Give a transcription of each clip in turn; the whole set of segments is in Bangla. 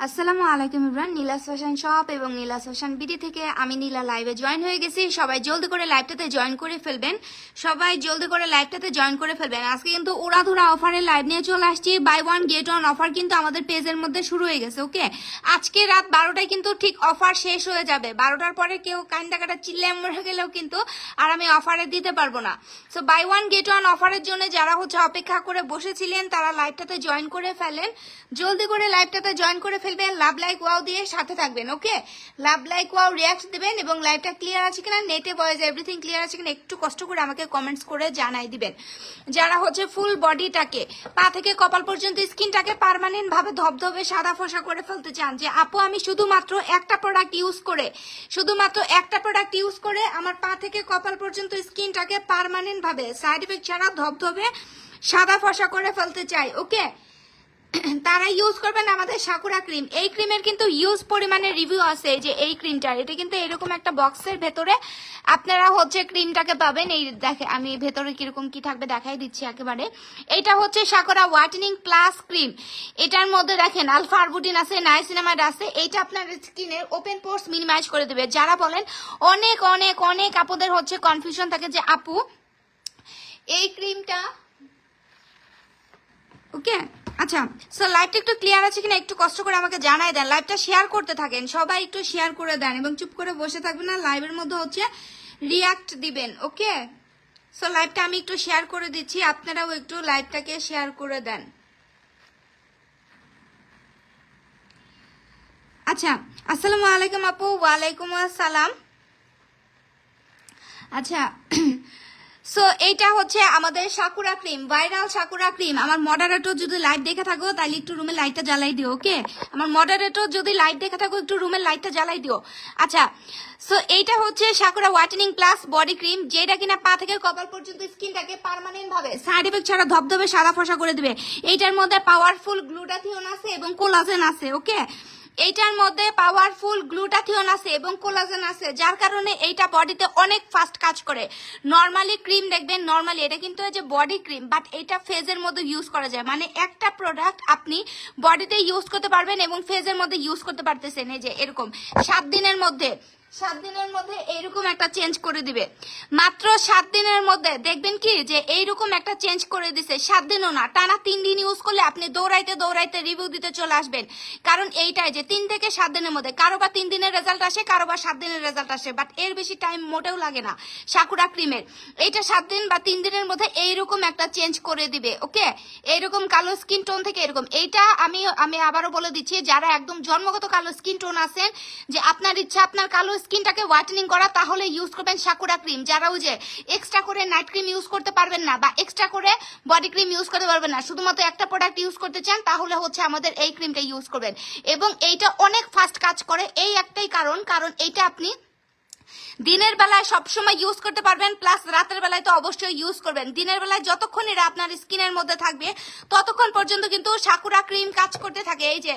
আসসালামু আলাইকুম ইব্রান, নীলাস ফ্যাশন শপ এবং নীলাস ফ্যাশন বিডি থেকে আমি নীলা লাইভে জয়েন হয়ে গেছি। সবাই জলদি করে লাইভটাতে জয়েন করে ফেলবেন। আজকে কিন্তু উড়াধুরা অফারের লাইভ নিয়ে চলে আসছি। Buy one get one offer কিন্তু আমাদের পেজের মধ্যে শুরু হয়ে গেছে। ওকে, আজকে রাত 12টায় কিন্তু ঠিক অফার শেষ হয়ে যাবে। 12টার পরে কেউ কান্দাকাটা চিল্লে মরে গেলেও কিন্তু আর আমি অফারে দিতে পারবো না। So buy one get one অফারের জন্য যারা অপেক্ষা করে বসেছিলেন তারা লাইভটাতে জয়েন করে ফেলেন। জলদি করে লাইভটাতে জয়েন করে ফেলবেন। লাভ লাইক ওয়াও দিয়ে সাথে থাকবেন। ওকে, লাভ লাইক ওয়াও রিয়াক্ট দিবেন এবং লাইভটা ক্লিয়ার আছে কিনা, নেটে ভয়েস এভরিথিং ক্লিয়ার আছে কিনা একটু কষ্ট করে আমাকে কমেন্টস করে জানাই দিবেন। যারা ফুল বডিটাকে পা থেকে কপাল পর্যন্ত স্কিনটাকে পার্মানেন্ট ভাবে ধবধবে সাদা ফসা করে ফেলতে চান, যে আপু আমি শুধুমাত্র একটা প্রোডাক্ট ইউজ করে আমার পা থেকে কপাল পর্যন্ত স্কিনটাকে পার্মানেন্ট ভাবে সাইড এফেক্ট ছাড়া ধবধবে সাদা ফসা করে ফেলতে চাই। ওকে, তারা ইউজ করবেন আমাদের সাকুরা ক্রিম। এই ক্রিমের কিন্তু ইউজ পরিমাণে রিভিউ আছে। যে এই ক্রিমটা, এটা কিন্তু এরকম একটা বক্সের ভেতরে আপনারা ক্রিমটাকে পাবেন। এই দেখে আমি ভেতরে কিরকম কি থাকবে দেখাই দিচ্ছি একেবারে। এটা সাকুরা হোয়াইটেনিং প্লাস ক্রিম। এটার মধ্যে দেখেন আলফা আরবুটিন আছে, নাইসিনামাইড আছে। এইটা আপনার স্কিনের ওপেন পোর্স মিনিমাইজ করে দেবে। যারা বলেন অনেক অনেক অনেক আপুদের কনফিউশন থাকে যে আপু এই ক্রিমটা, ওকে আচ্ছা, সো লাইভটা একটু ক্লিয়ার আছে কিনা একটু কষ্ট করে আমাকে জানাই দেন। লাইভটা শেয়ার করতে থাকেন, সবাই একটু শেয়ার করে দেন এবং চুপ করে বসে থাকবেন না, লাইভের মধ্যে রিয়াক্ট দিবেন। ওকে, সো লাইভটা আমি একটু শেয়ার করে দিচ্ছি, আপনারাও একটু লাইভটাকে শেয়ার করে দেন। আচ্ছা, আসসালামু আলাইকুম আপু। ওয়ালাইকুম আসসালাম। আচ্ছা, সো এইটা আমাদের sakura cream, viral sakura cream. আমার মডারেটর যদি লাইভ দেখে থাকো তাহলে একটু রুমের লাইটটা জ্বালাই দিও। ওকে, আমার মডারেটর যদি লাইভ দেখে থাকো একটু রুমের লাইটটা জ্বালাই দিও। আচ্ছা, সো এইটা sakura whitening plus body cream, যেটা কিনা পা থেকে কপাল পর্যন্ত স্কিনটাকে পার্মানেন্ট ভাবে সাইড এফেক্ট ছাড়া ধবধবে সাদা ফসা করে দিবে। এইটার মধ্যে পাওয়ারফুল গ্লুটাথিওন আছে এবং কোলাজেন আছে। ওকে, এইটার মধ্যে পাওয়ারফুল গ্লুটাথিওন আছে এবং কোলাজেন আছে, যার কারণে এইটা বডিতে অনেক ফাস্ট কাজ করে। নর্মালি ক্রিম দেখবেন, নর্মালি এটা কিন্তু বডি ক্রিম, বাট এটা ফেজের মধ্যে ইউজ করা যায়। মানে একটা প্রোডাক্ট আপনি বডিতে ইউজ করতে পারবেন এবং ফেজের মধ্যে ইউজ করতে পারতেছেন। এই যে এরকম 7 দিনের মধ্যে এইরকম একটা চেঞ্জ করে দিবে। মাত্র 7 দিনের মধ্যে দেখবেন কি যে এইরকম একটা চেঞ্জ করে দিছে। 7 দিনও না, টানা 3 দিন ইউজ করলে আপনি দৌড়াইতে রিভিউ দিতে চলে আসবেন। কারণ এইটাই যে 3 থেকে 7 দিনের মধ্যে, কারো বা 3 দিনের রেজাল্ট আসে, কারো বা 7 দিনের রেজাল্ট আসে, বাট এর বেশি টাইম মোটেও লাগে না সাকুরা ক্রিমের। এইটা 7 দিন বা 3 দিনের মধ্যে এইরকম একটা চেঞ্জ করে দিবে। ওকে, এইরকম কালো স্কিন টোন থেকে এরকম। এইটা আমি আবারও বলে দিচ্ছি, যারা একদম জন্মগত কালো স্কিন টোন আছেন, যে আপনার ইচ্ছা আপনার কালো স্কিনটাকে হোয়াইটেনিং করা, তাহলে ইউজ করবেন সাকুরা ক্রিম। যারা এক্সট্রা করে নাইট ক্রিম ইউজ করতে পারবেন না বা এক্সট্রা করে বডি ক্রিম ইউজ করতে পারবেন না, শুধুমাত্র একটা প্রোডাক্ট ইউজ করতে চান, তাহলে আমাদের এই ক্রিমটা ইউজ করবেন। এবং এইটা অনেক ফাস্ট কাজ করে। এই একটাই কারণ এইটা আপনি দিনের বেলায় সবসময় ইউজ করতে পারবেন, প্লাস রাতের বেলায় তো অবশ্যই ইউজ করবেন। দিনের বেলায় যতক্ষণ এটা আপনার স্কিনের মধ্যে থাকবে ততক্ষণ পর্যন্ত কিন্তু সাকুরা ক্রিম কাজ করতে থাকে। এই যে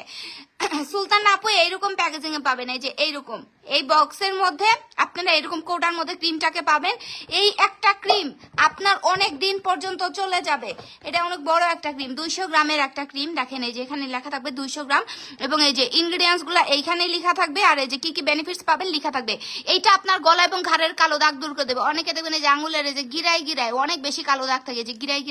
সুলতান আপু এইরকম প্যাকেজিং এ পাবেন, এই যে এইরকম এই বক্সের মধ্যে আপনারা এরকম কোটার মধ্যে ক্রিমটাকে পাবেন। এই একটা ক্রিম আপনার অনেক দিন পর্যন্ত চলে যাবে। এটা অনেক বড় একটা ক্রিম, 200 গ্রামের একটা ক্রিম। দেখেন এই যে এখানে লেখা থাকবে 200 গ্রাম এবং এই যে ইনগ্রিডিয়েন্টস গুলো এইখানে লেখা থাকবে, আর এই যে কি কি বেনিফিটস পাবেন লেখা থাকবে। এইটা আপনার গলা এবং ঘাড়ের কালো দাগ দূর করে দেবে। অনেকে দেখবেন এই যে আঙুলের এই যে গিরায় অনেক বেশি কালো দাগ থাকে, যে গিরায়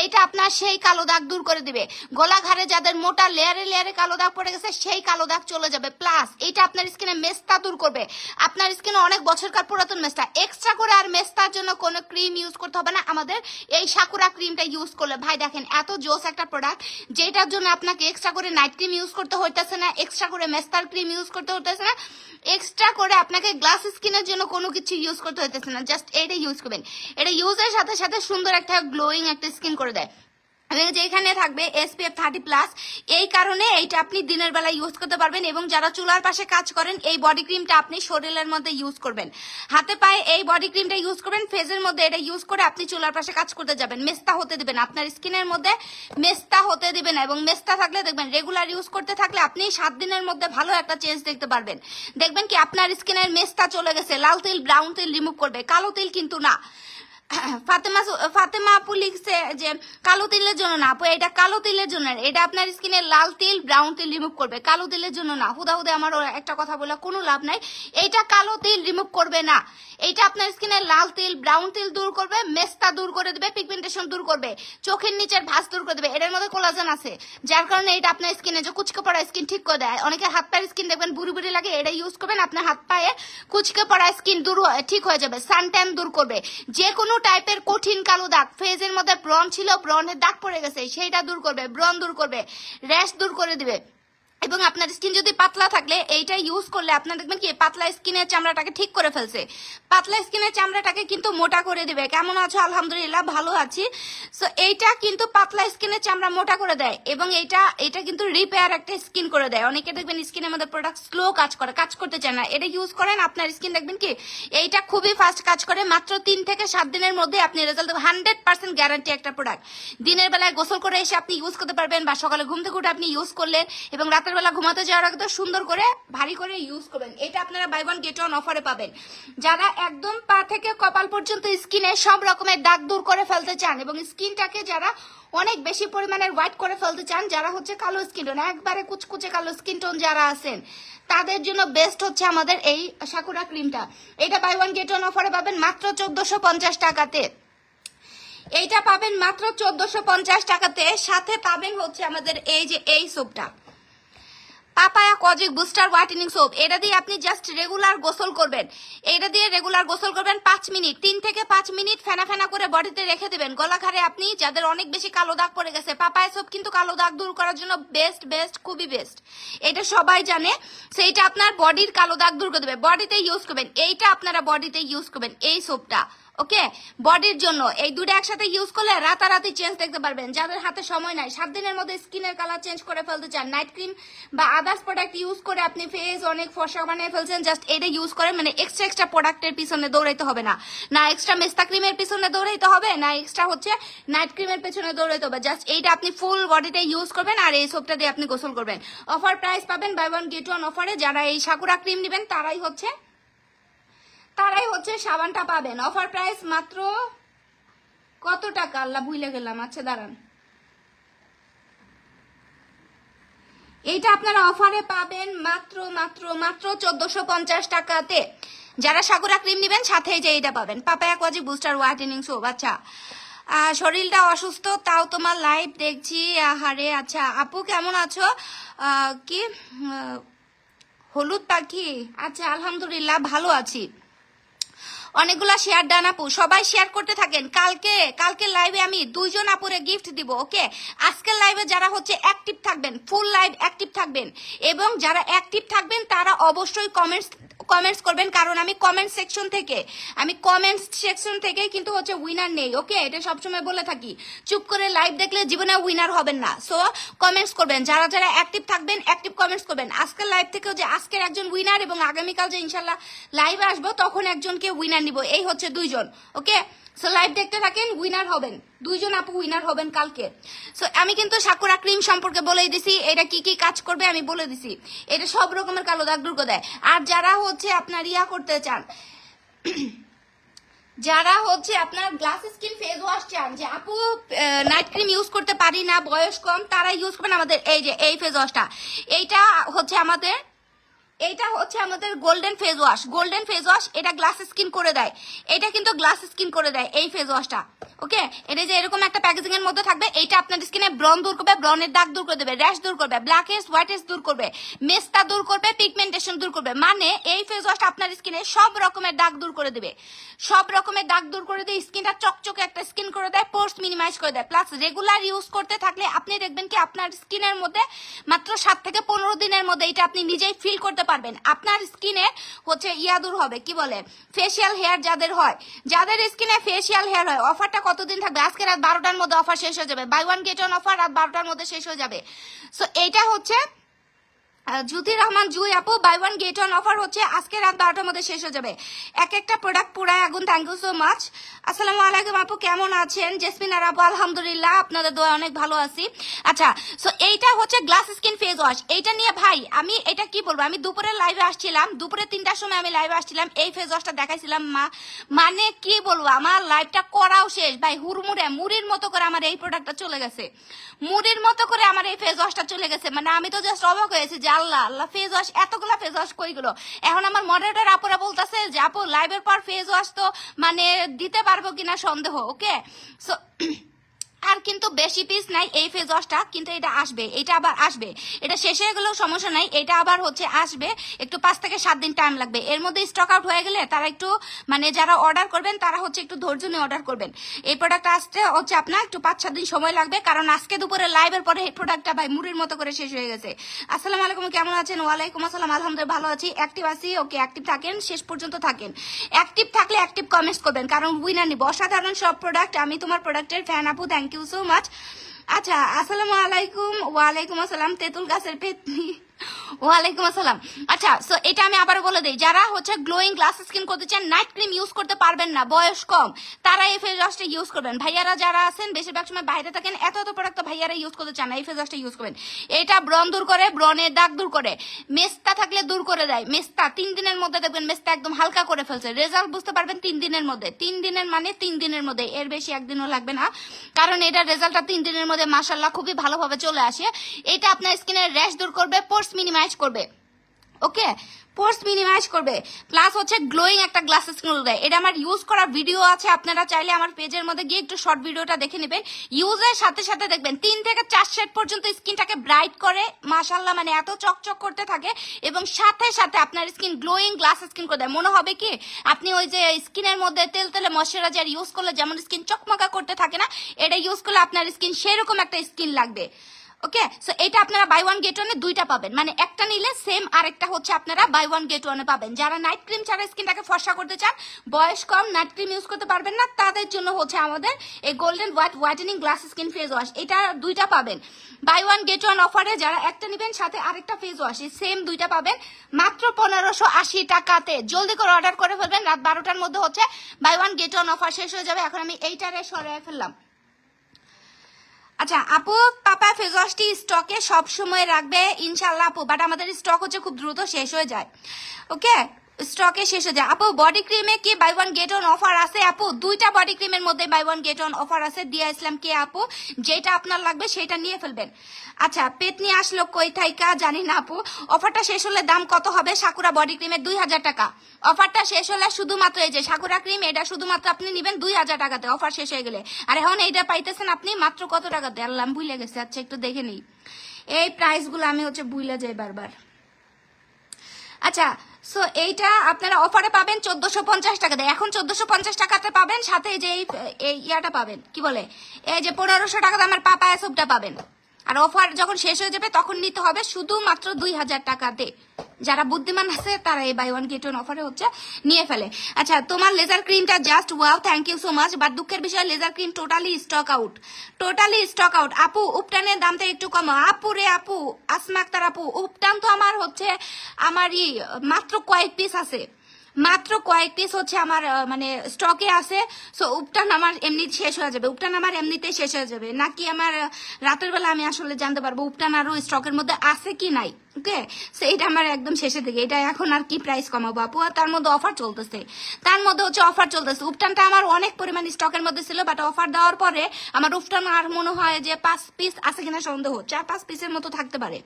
এইটা আপনার সেই কালো দাগ দূর করে দিবে। গলা ঘাড়ে যাদের মোটা লেয়ারে কালো দাগ পড়ে গেছে সেই কালো দাগ চলে যাবে। প্লাস এইটা আপনার স্কিনে মেস্তা দূর করবে। আপনার স্কিনে অনেক বছরকার পুরাতন মেস্তা, এক্সট্রা করে আর মেস্তার জন্য কোনো ক্রিম ইউজ করতে হবে না আমাদের এই সাকুরা ক্রিমটা ইউজ করলে। ভাই দেখেন এত জোস একটা প্রোডাক্ট, যেটার জন্য আপনাকে এক্সট্রা করে নাইট ক্রিম ইউজ করতে হইতেছে না, এক্সট্রা করে মেস্তার ক্রিম ইউজ করতে হইতেছে না, এক্সট্রা করে আপনাকে গ্লাস স্কিনের জন্য কোনো কিছু ইউজ করতে হইতেছে না। জাস্ট এটা ইউজ করবেন। এটা ইউজের সাথে সাথে সুন্দর একটা গ্লোয়িং একটা স্কিন করে দেয়। যেখানে থাকবে SPF 30+, এই কারণে এইটা আপনি দিনের বেলা ইউজ করতে পারবেন। এবং যারা চুলার পাশে কাজ করেন এই বডি ক্রিমটা আপনি শরীরের মধ্যে ইউজ করবেন, হাতে পায়ে এই বডি ক্রিমটা ইউজ করবেন, ফেসের মধ্যে এটা ইউজ করে আপনি চুলার পাশে কাজ করতে যাবেন। মেস্তা হতে দিবেন, আপনার স্কিনের মধ্যে মেস্তা হতে দিবেন না। এবং মেস্তা থাকলে দেখবেন রেগুলার ইউজ করতে থাকলে আপনি 7 দিনের মধ্যে ভালো একটা চেঞ্জ দেখতে পারবেন। দেখবেন কি আপনার স্কিনের মেস্তা চলে গেছে, লাল তিল ব্রাউন তিল রিমুভ করবে, কালো তিল কিন্তু না। ফাতেমা আপু লিখছে যে কালো তিলের জন্য না আপু, এটা কালো তিলের জন্য, এটা আপনার স্কিনে লাল তিল ব্রাউন তিল রিমুভ করবে, কালো তিলের জন্য না। হুদা আমার একটা কথা বলে কোনো লাভ নাই, এইটা কালো তিল রিমুভ করবে না, এইটা আপনার স্কিনে লাল তিল ব্রাউন তিল দূর করবে, মেস্তা দূর করে দেবে, পিগমেন্টেশন দূর করবে, চোখের নিচের ভাঁজ দূর করে দেবে। এটার মধ্যে কোলাজেন আছে, যার কারণে এটা আপনার স্কিনে যে কুচকে পড়া স্কিন ঠিক করে দেয়। অনেকের হাত পায়ের স্কিন দেখবেন বুড়ি বুড়ি লাগে, এটা ইউজ করবেন, আপনার হাত পায়ে কুচকে পড়া স্কিন দূর ঠিক হয়ে যাবে, সানট্যান দূর করবে, যে কোনো টাইপের কঠিন কালো দাগ, ফেজের মধ্যে ব্রণ ছিল ব্রণের দাগ পড়ে গেছে সেইটা দূর করবে, ব্রণ দূর করবে, র্যাশ দূর করে দিবে। এবং আপনার স্কিন যদি পাতলা থাকলে এইটা ইউজ করলে আপনার দেখবেন কি পাতলা স্কিনের চামড়াটাকে ঠিক করে ফেলছে, পাতলা স্কিনের চামড়াটাকে কিন্তু মোটা করে দিবে। কেমন আছো? আলহামদুলিল্লাহ ভালো আছি। সো এইটা কিন্তু পাতলা স্কিনের চামড়া মোটা করে দেয় এবং এটা কিন্তু রিপেয়ার একটা স্কিন করে দেয়। অনেকে দেখবেন স্কিনের মধ্যে প্রোডাক্ট স্লো কাজ করতে চায় না, এটা ইউজ করেন আপনার স্কিন দেখবেন কি এইটা খুবই ফাস্ট কাজ করে, মাত্র 3 থেকে 7 দিনের মধ্যে আপনি রেজাল্ট 100% গ্যারান্টি একটা প্রোডাক্ট। দিনের বেলায় গোসল করে এসে আপনি ইউজ করতে পারবেন বা সকালে ঘুম থেকে উঠে আপনি ইউজ করলেন এবং রাতের বেলা ঘুমাতে যাওয়ার আগে তো সুন্দর করে ভারী করে ইউজ করবেন। এটা আপনারা বাই ওয়ান গেট ওয়ান অফারে পাবেন। যারা একদম পা থেকে কপাল পর্যন্ত স্কিনে সব রকমের দাগ দূর করে ফেলতে চান এবং স্কিনটাকে যারা অনেক বেশি পরিমাণের হোয়াইট করে ফেলতে চান, যারা হচ্ছে কালো স্কিন টোন একবারে কুচকুচে কালো স্কিন টোন যারা আছেন তাদের জন্য বেস্ট হচ্ছে আমাদের এই সাকুরা ক্রিমটা। এটা বাই ওয়ান গেট ওয়ান অফারে পাবেন মাত্র 1450 টাকাতে। এইটা পাবেন মাত্র 1450 টাকাতে। সাথে পাবেন হচ্ছে আমাদের এই যে এই সোপটা, papaya kojic booster whitening soap. এটা দিয়ে আপনি জাস্ট রেগুলার গোসল করবেন, এটা দিয়ে রেগুলার গোসল করবেন 5 মিনিট, 3 থেকে 5 মিনিট ফেনা ফেনা করে বডিতে রেখে দেবেন। গলাঘাড়ে আপনি যাদের অনেক বেশি কালো দাগ পড়ে গেছে, পাপায়া সোপ কিন্তু কালো দাগ দূর করার জন্য বেস্ট খুবই বেস্ট, এটা সবাই জানে। সেইটা আপনার বডির কালো দাগ দূর করে দেবে, বডিতে ইউজ করবেন, এইটা আপনারা বডিতে ইউজ করবেন এই সোপটা। ওকে, বডির জন্য এই দুটো একসাথে ইউজ করলে রাতারাতি চেঞ্জ দেখতে পারবেন। যাদের হাতে সময় নাই, 7 দিনের মধ্যে স্কিনের কালার চেঞ্জ করে ফেলতে চান, নাইট ক্রিম বা আদার্স প্রোডাক্ট ইউজ করে আপনি ফেস অনেক ফর্সা বানিয়ে ফেলছেন, জাস্ট এটা ইউজ করেন, মানে এক্সট্রা প্রোডাক্টের পিছনে দৌড়াইতে হবে না, না এক্সট্রা মেস্তা ক্রিমের পিছনে দৌড়াইতে হবে, না এক্সট্রা হচ্ছে নাইট ক্রিমের পিছনে দৌড়াইতে হবে, জাস্ট এইটা আপনি ফুল বডিতে ইউজ করবেন আর এই সোপটা দিয়ে আপনি গোসল করবেন। অফার প্রাইস পাবেন বাই ওয়ান গেট ওয়ান অফারে। যারা এই সাকুরা ক্রিম নেবেন তারাই হচ্ছে সাবানটা পাবেন। অফার প্রাইস মাত্র কত টাকা আল্লাহ ভুলে গেলাম, আচ্ছা দাঁড়ান, এইটা আপনারা অফারে পাবেন মাত্র 1450 টাকাতে। যারা সাকুরা ক্রিম নেবেন সাথে যে এইটা পাবেন, papaya quasi booster whitening soap. আচ্ছা শরীরটা অসুস্থ তাও তোমার লাইভ দেখছি, আহারে। আচ্ছা আপু কেমন আছো? কি হলুদ পাখি, আচ্ছা আলহামদুলিল্লাহ ভালো আছি। অনেকগুলা শেয়ার ডান আপু, সবাই শেয়ার করতে থাকেন। কালকে লাইভে আমি 2 জন আপুরে গিফট দিব। ওকে, আজকের লাইভে যারা হচ্ছে অ্যাক্টিভ থাকবেন, ফুল লাইভ অ্যাক্টিভ থাকবেন এবং যারা অ্যাক্টিভ থাকবেন তারা অবশ্যই কমেন্টস করবেন, কারণ আমি কমেন্ট সেকশন থেকে কিন্তু হচ্ছে উইনার নেই। ওকে, এটা সবসময় বলে থাকি, চুপ করে লাইভ দেখলে জীবনে উইনার হবেন না। সো কমেন্টস করবেন, যারা অ্যাক্টিভ থাকবেন অ্যাক্টিভ কমেন্টস করবেন। আজকের লাইভ থেকেও যে আজকের একজন উইনার এবং আগামীকাল যে ইনশাল্লাহ লাইভে আসবো তখন একজনকে উইনার নিব, এই হচ্ছে 2 জন। ওকে, সো লাইভ দেখতে থাকেন, উইনার হবেন 2 জন আপু, উইনার হবেন কালকে। সো আমি কিন্তু সাকুরা ক্রিম সম্পর্কে বলেই দিছি, এটা কি কি কাজ করবে আমি বলে দিছি, এটা সব রকমের কালো দাগ দূর করে দেয়। আর যারা হচ্ছে আপনার করতে চান, যারা হচ্ছে আপনার গ্লাস স্কিন ফেস ওয়াশ চান, যে আপু নাইট ক্রিম ইউজ করতে পারি না, বয়স কম, তারা ইউজ করবেন আমাদের এই যে এই ফেস ওয়াশটা। এইটা হচ্ছে আমাদের গোল্ডেন ফেস ওয়াশ। এটা গ্লাস স্কিন করে দেয়, এটা কিন্তু গ্লাস স্কিন করে দেয় এই ফেস ওয়াশটা। ওকে, এটা যে এরকম একটা প্যাকেজিং এর মধ্যে থাকবে, এইটা আপনার স্কিনে ব্রণ দূর করবে, ব্রণের দাগ দূর করে দেবে, র্যাশ দূর করবে, ব্ল্যাক হেডস হোয়াইট হেডস দূর করবে, মেস্তা দূর করবে, পিগমেন্টেশন দূর করবে। মানে এই ফেস ওয়াশটা আপনার স্কিনে সব রকমের দাগ দূর করে দেবে, স্কিনটা চকচকে একটা স্কিন করে দেয়, পোর্স মিনিমাইজ করে দেয়। প্লাস রেগুলার ইউজ করতে থাকলে আপনি দেখবেন কি আপনার স্কিনের মধ্যে মাত্র 7 থেকে 15 দিনের মধ্যে এটা আপনি নিজেই ফিল করতে পারবেন। আপনার স্কিনে হচ্ছে দূর হবে, কি বলে ফেসিয়াল হেয়ার যাদের স্কিনে ফেসিয়াল হেয়ার হয়। অফারটা কতদিন থাকবে? আজকে রাত 12টার মধ্যে অফার শেষ হয়ে যাবে, buy one get one offer রাত 12টার মধ্যে শেষ হয়ে যাবে। সো এইটা হচ্ছে জ্যোতি রহমান জুই আপু, buy one get one offer হচ্ছে আজকে রাত 12টার মধ্যে শেষ হয়ে যাবে। এক একটা প্রোডাক্ট পুরাই আগুন। Thank you so much. আসসালামু আলাইকুম আপু, কেমন আছেন? জেসমিন আর আপু, আলহামদুলিল্লাহ, আপনাদের দোয়া অনেক ভালো আছি। আচ্ছা, সো এইটা হচ্ছে গ্লাস স্কিন ফেস ওয়াশ। এইটা নিয়ে ভাই আমি এটা কি বলবো, আমি দুপুরে লাইভে আসছিলাম, দুপুরে 3টার সময় আমি লাইভে আসছিলাম, এই ফেস ওয়াশটা দেখাইছিলাম। মানে কি বলবো, আমার লাইভটা করাও শেষ ভাই, হুড়মুড়ে মুড়ির মতো করে আমার এই প্রোডাক্টটা চলে গেছে, মুড়ির মতো করে আমার এই ফেস ওয়াশটা চলে গেছে। মানে আমি তো জাস্ট অবাক হয়েছি যে আল্লাহ আল্লাহ, ফেস ওয়াশ, এতগুলা ফেস ওয়াশ কই গেলো। এখন আমার মডারেটর আপুরা বলতেছে যে আপু লাইভের পর ফেস ওয়াশ তো মানে দিতে পারবো কিনা সন্দেহ। ওকে, সো আর কিন্তু বেশি পিস নাই এই ফেস ওয়াশটা, কিন্তু এটা আসবে, এটা আবার আসবে, এটা শেষ হয়ে গেলেও সমস্যা নাই, এটা আবার হচ্ছে আসবে, একটু 5 থেকে 7 দিন টাইম লাগবে। এর মধ্যে স্টক আউট হয়ে গেলে তারা একটু মানে যারা অর্ডার করবেন তারা হচ্ছে একটু ধৈর্য নিয়ে অর্ডার করবেন। এই প্রোডাক্টটা আসতে হচ্ছে আপনার একটু 5-7 দিন সময় লাগবে, কারণ আজকে দুপুরে লাইভের পরে এই প্রোডাক্টটা ভাই মুড়ির মতো করে শেষ হয়ে গেছে। আসসালামু আলাইকুম, কেমন আছেন? ওয়ালাইকুম আসসালাম, আলহামদুলিল্লাহ ভালো আছি। অ্যাক্টিভ আছি? ওকে, অ্যাক্টিভ থাকেন, শেষ পর্যন্ত থাকেন। অ্যাক্টিভ থাকলে অ্যাক্টিভ কমেন্টস করবেন, কারণ উইনার নিব। অসাধারণ সব প্রোডাক্ট, আমি তোমার প্রোডাক্টের ফ্যান আপু, থ্যাংক ইউ সো মাচ। আচ্ছা, আসসালামু আলাইকুম। ওয়ালাইকুম আসসালাম, তেঁতুল গাছের পেতনি। ওয়ালাইকুম আসসালাম। আচ্ছা, সো এটা আমি আবার বলে দিই, যারা হচ্ছে গ্লোয়িং গ্লাস স্কিন করতে চান, নাইট ক্রিম ইউজ করতে পারবেন না, বয়স কম, তারা এই ফেস ওয়াশটা ইউজ করবেন। ভাইয়ারা যারা আছেন বেশিরভাগ সময় বাইরে থাকেন, এত প্রোডাক্ট তো ভাইয়ারা ইউজ করতে চান না, এই ফেস ওয়াশটা ইউজ করবেন। এটা ব্রণ দূর করে, ব্রণের দাগ দূর করে, মেস্তা থাকলে দূর করে দেয়। মেস্তা 3 দিনের মধ্যে দেখবেন মেস্তা একদম হালকা করে ফেলছে, রেজাল্ট বুঝতে পারবেন 3 দিনের মধ্যে। 3 দিনের মানে 3 দিনের মধ্যে, এর বেশি একদিনও লাগবে না, কারণ এটা রেজাল্টটা 3 দিনের মধ্যে মাশাআল্লাহ খুবই ভালোভাবে চলে আসে। এটা আপনার স্কিনের র্যাশ দূর করবে, পোর্স মিনিমাইজ করবে। ওকে, পোর্স মিনিমাইজ করবে, প্লাস হচ্ছে গ্লোয়িং একটা গ্লাস স্কিন দেয়। এটা আমার ইউজ করা ভিডিও আছে, আপনারা চাইলে আমার পেজের মধ্যে গিয়ে একটু শর্ট ভিডিওটা দেখে নেবেন। ইউজের সাথে সাথে দেখবেন 3 থেকে 4 শেড পর্যন্ত স্কিনটাকে ব্রাইট করে, মাশাআল্লাহ মানে এত চকচক করতে থাকে, এবং সাথে সাথে আপনার স্কিন গ্লোয়িং গ্লাস স্কিন করে দেয়। মনে হবে কি আপনি ওই যে স্কিনের মধ্যে তেল তেলে ময়শ্চারাইজার ইউজ করলে যেমন স্কিন চকমকা করতে থাকে না, এটা ইউজ করলে আপনার স্কিন সেরকম একটা স্কিন লাগবে। ওকে, সো এটা আপনারা বাই ওয়ান গেট ওয়ানে 2টা পাবেন, মানে একটা নিলে সেম আরেকটা হচ্ছে আপনারা বাই ওয়ান গেট ওয়ানে পাবেন। যারা নাইট ক্রিম ছাড়া স্কিনটাকে ফর্সা করতে চান, বয়স কম, নাইট ক্রিম ইউজ করতে পারবেন না, তাদের জন্য হচ্ছে আমাদের এই golden whitening glass skin face wash, এটা 2টা পাবেন বাই ওয়ান গেট ওয়ান অফারে। যারা একটা নেবেন সাথে আরেকটা ফেস ওয়াশ, সেম 2টা পাবেন মাত্র 1580 টাকাতে। জলদি করে অর্ডার করে ফেলবেন, রাত 12টার মধ্যে হচ্ছে buy one get one offer শেষ হয়ে যাবে। এখন আমি এইটারে সরিয়ে ফেললাম। আচ্ছা আপু, পাপা ফেস ওয়াশটি স্টকে সব সময় রাখবে ইনশাআল্লাহ আপু, বাট আমাদের স্টক হচ্ছে খুব দ্রুত শেষ হয়ে যায়। ওকে, স্টকে শেষ হয়ে যায়। আপু বডি ক্রিমে কি buy one get one offer আছে? আপু 2টা বডি ক্রিমের মধ্যে buy one get one offer আছে, দিয়া ইসলাম কে আপু, যেটা আপনার লাগবে সেটা নিয়ে ফেলবেন। আচ্ছা, পেতনি আসলো কই থাইকা জানি না আপু। অফারটা শেষ হলে দাম কত হবে? সাকুরা বডি ক্রিমের 2000 টাকা। অফারটা শেষ হলে শুধুমাত্র এই যে সাকুরা ক্রিম, এটা শুধুমাত্র আপনি নিবেন 2000 টাকাতে, অফার শেষ হয়ে গেলে। আর এখন এইটা পাইতেছেন আপনি মাত্র কত টাকাতে? আল্লাহ ভুলে গেছে। আচ্ছা একটু দেখে নিই, এই প্রাইস গুলো আমি হচ্ছে ভুলে যাই বারবার। আচ্ছা, সো এইটা আপনারা অফারে পাবেন 1450 টাকাতে, এখন 1450 টাকাতে পাবেন, সাথে এই যে এই ইয়াটা পাবেন, কি বলে, এই যে 1500 টাকাতে আমার পাপায়া সোপটা পাবেন। আর অফার যখন শেষ হয়ে যাবে তখন নিতে হবে শুধুমাত্র 2000 টাকাতে। যারা বুদ্ধিমান আছে তারা এই বাই ওয়ান গেট ওয়ান অফারে হচ্ছে নিয়ে ফেলে। আচ্ছা, তোমার লেজার ক্রিমটা just wow, thank you so much, but দুঃখের বিষয় laser cream totally stock out, totally stock out. আপু উপটানের দামটা একটু কম। আপু রে আপু, আসমা আক্তার আপু, উপটান তো আমার হচ্ছে আমারই মাত্র কয়েক পিস আছে, মাত্র কয়েক পিস হচ্ছে আমার মানে স্টকে আছে। সো উপটান আমার এমনি শেষ হয়ে যাবে, উপটান আমার এমনিতেই শেষ হয়ে যাবে, নাকি আমার রাতের বেলা আমি আসলে জানতে পারবো উপটান আরো স্টকের মধ্যে আছে কি নাই। ওকে, সো এটা আমার একদম শেষের দিকে, এটা এখন আর কি প্রাইস কমাবো আপু, আর তার মধ্যে অফার চলতেছে, তার মধ্যে হচ্ছে অফার চলতেছে। উপটানটা আমার অনেক পরিমাণ স্টকের মধ্যে ছিল, বাট অফার দেওয়ার পরে আমার উপটান আর মনে হয় যে 5 পিস আছে কিনা সন্দেহ, 4-5 পিসের মতো থাকতে পারে।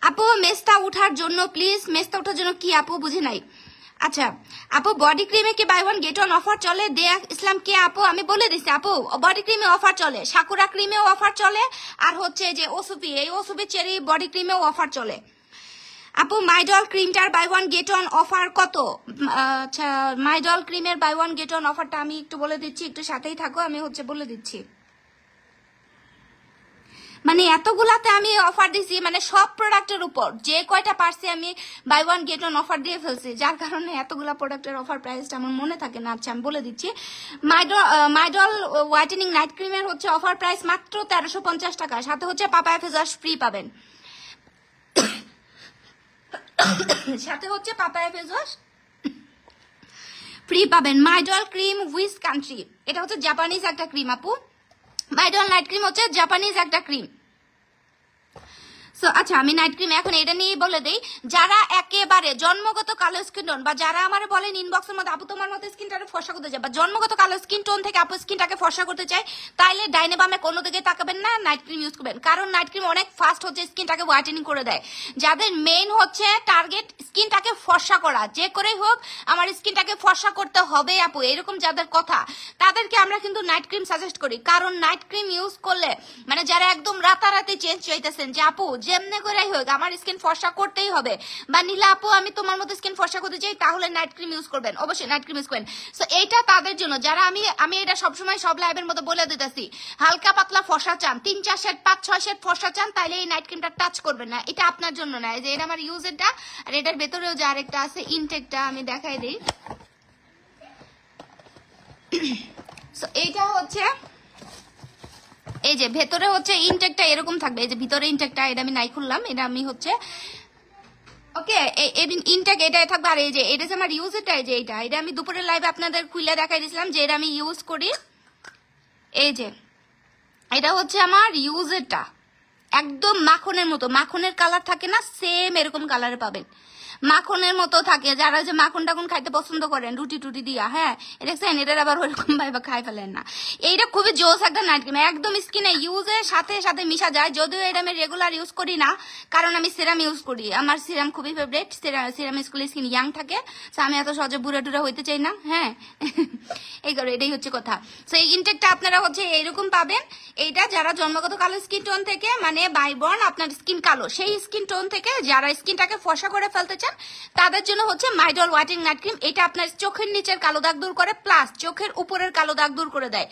আপু মেস্তা উঠার জন্য প্লিজ, মেস্তা উঠার জন্য কি আপু বুঝি নাই। আচ্ছা আপু, বডি ক্রিমে কি buy one get one offer চলে? দেয়া ইসলাম কে আপু, আমি বলে দিচ্ছি আপু, বডি ক্রিমে অফার চলে, সাকুরা ক্রিমেও অফার চলে, আর হচ্ছে যে ওসুপি, এই ওসুপি চেরি বডি ক্রিমেও অফার চলে। আপু মাইডল ক্রিমটার buy one get one offer কত? আচ্ছা, মাইডল ক্রিমের বাই ওয়ান গেট ওয়ান অফারটা আমি একটু বলে দিচ্ছি, একটু সাথেই থাকো, আমি হচ্ছে বলে দিচ্ছি। মানে এতগুলাতে আমি অফার দিছি, মানে সব প্রোডাক্টের উপর যে কয়টা পারছি আমি buy one get one offer দিয়ে ফেলছি, যার কারণে এতগুলা প্রোডাক্টের অফার প্রাইসটা আমার মনে থাকে না। আচ্ছা আমি বলে দিচ্ছি, মাইডল হোয়াইটেনিং নাইট ক্রিমের হচ্ছে অফার প্রাইস মাত্র 1350 টাকা, সাথে হচ্ছে পাপায়া ফেস ওয়াশ ফ্রি পাবেন। সাথে হচ্ছে পাপায়া ফেস ওয়াশ ফ্রি পাবেন। মাইডল ক্রিম উইথ কান্ট্রি, এটা হচ্ছে জাপানিজ একটা ক্রিম আপু। মাইডল নাইট ক্রিম হচ্ছে জাপানিজ একটা ক্রিম। সো আচ্ছা, আমি নাইট ক্রিম এখন এটা নিয়ে বলে দেই, যারা একেবারে জন্মগত কালো স্কিন টোন, বা যারা আমার বলেন ইনবক্সের মধ্যে আপু তোমার মতো স্কিনটাকে ফর্সা করতে চায়, বা জন্মগত কালো স্কিন টোন থেকে আপু স্কিনটাকে ফর্সা করতে চায়, তাইলে ডাইনে বামে কোনো দিকে তাকাবেন না, নাইট ক্রিম ইউজ করবেন। কারণ নাইট ক্রিম অনেক ফাস্ট হচ্ছে স্কিনটাকে হোয়াইটেনিং করে দেয়। যাদের মেইন হচ্ছে টার্গেট স্কিনটাকে ফর্সা করা, যে করেই হোক আমার স্কিনটাকে ফর্সা করতে হবে আপু, এরকম যাদের কথা, তাদেরকে আমরা কিন্তু নাইট ক্রিম সাজেস্ট করি। কারণ নাইট ক্রিম ইউজ করলে মানে যারা একদম রাতারাতি চেঞ্জ চাইতেছেন যে আপু যেমনে করেই হোক আমার স্কিন ফর্সা করতেই হবে, বা নীলা আপু আমি তোমার মতো স্কিন ফর্সা করতে চাই, তাহলে নাইট ক্রিম ইউজ করবেন, অবশ্যই নাইট ক্রিম ইউজ করবেন। সো এইটা তাদের জন্য যারা আমি এটা সবসময় সব লাইভের মধ্যে বলে দিতেছি, হালকা পাতলা ফর্সা চান, 3-4 শেড 5-6 শেড ফর্সা চান, তাইলে এই নাইট ক্রিমটা টাচ করবেন না, এটা আপনার জন্য না। যে এটা আমার ইউজেরটা, আর এটার ভেতরেও যে আরেকটা আছে ইনটেকটা, আমি দেখাই দিই। সো এইটা হচ্ছে এই যে ভেতরে হচ্ছে ইনটেকটা এরকম থাকবে, এই যে ভিতরে ইনটেকটা, এটা আমি নাই খুললাম, এটা আমি হচ্ছে ওকে ইনটেক এটাই থাকবে। আর এই যে এটা আমার ইউজেরটা, এই যে এটা আমি দুপুরের লাইভে আপনাদের খুলে দেখাই দিয়েছিলাম যে এটা আমি ইউজ করি। এই যে এটা হচ্ছে আমার ইউজেরটা, একদম মাখনের মতো, মাখনের কালার থাকে না, সেম এরকম কালারে পাবেন, মাখনের মতো থাকে। যারা যে মাখন টাখন খাইতে পছন্দ করেন রুটি টুটি দিয়া, হ্যাঁ দেখছেন, এটার আবার ওইরকম ভাবে খাই ফেলেন না। এইটা খুবই জোস একটা নাইট ক্রিম, একদম স্কিনে ইউজের সাথে সাথে মিশা যায়। যদিও এটা আমি রেগুলার ইউজ করি না, কারণ আমি সিরাম ইউজ করি, আমার সিরাম খুবই ফেভারিট। সিরাম ইউজ করলে স্কিন ইয়াং থাকে, আমি এত সহজে বুড়া টুরা হইতে চাই না, হ্যাঁ এই করে, এটাই হচ্ছে কথা। সো এই ইনটেকটা আপনারা হচ্ছে এইরকম পাবেন। এইটা যারা জন্মগত কালো স্কিন টোন থেকে, মানে বাইবর্ন আপনার স্কিন কালো, সেই স্কিন টোন থেকে যারা স্কিনটাকে ফর্সা করে ফেলতে চান, তাদের জন্য হচ্ছে মাইডল হোয়াইটেনিং নাইট ক্রিম। এটা আপনার চোখের নিচের কালো দাগ দূর করে, প্লাস চোখের উপরের কালো দাগ দূর করে দেয়।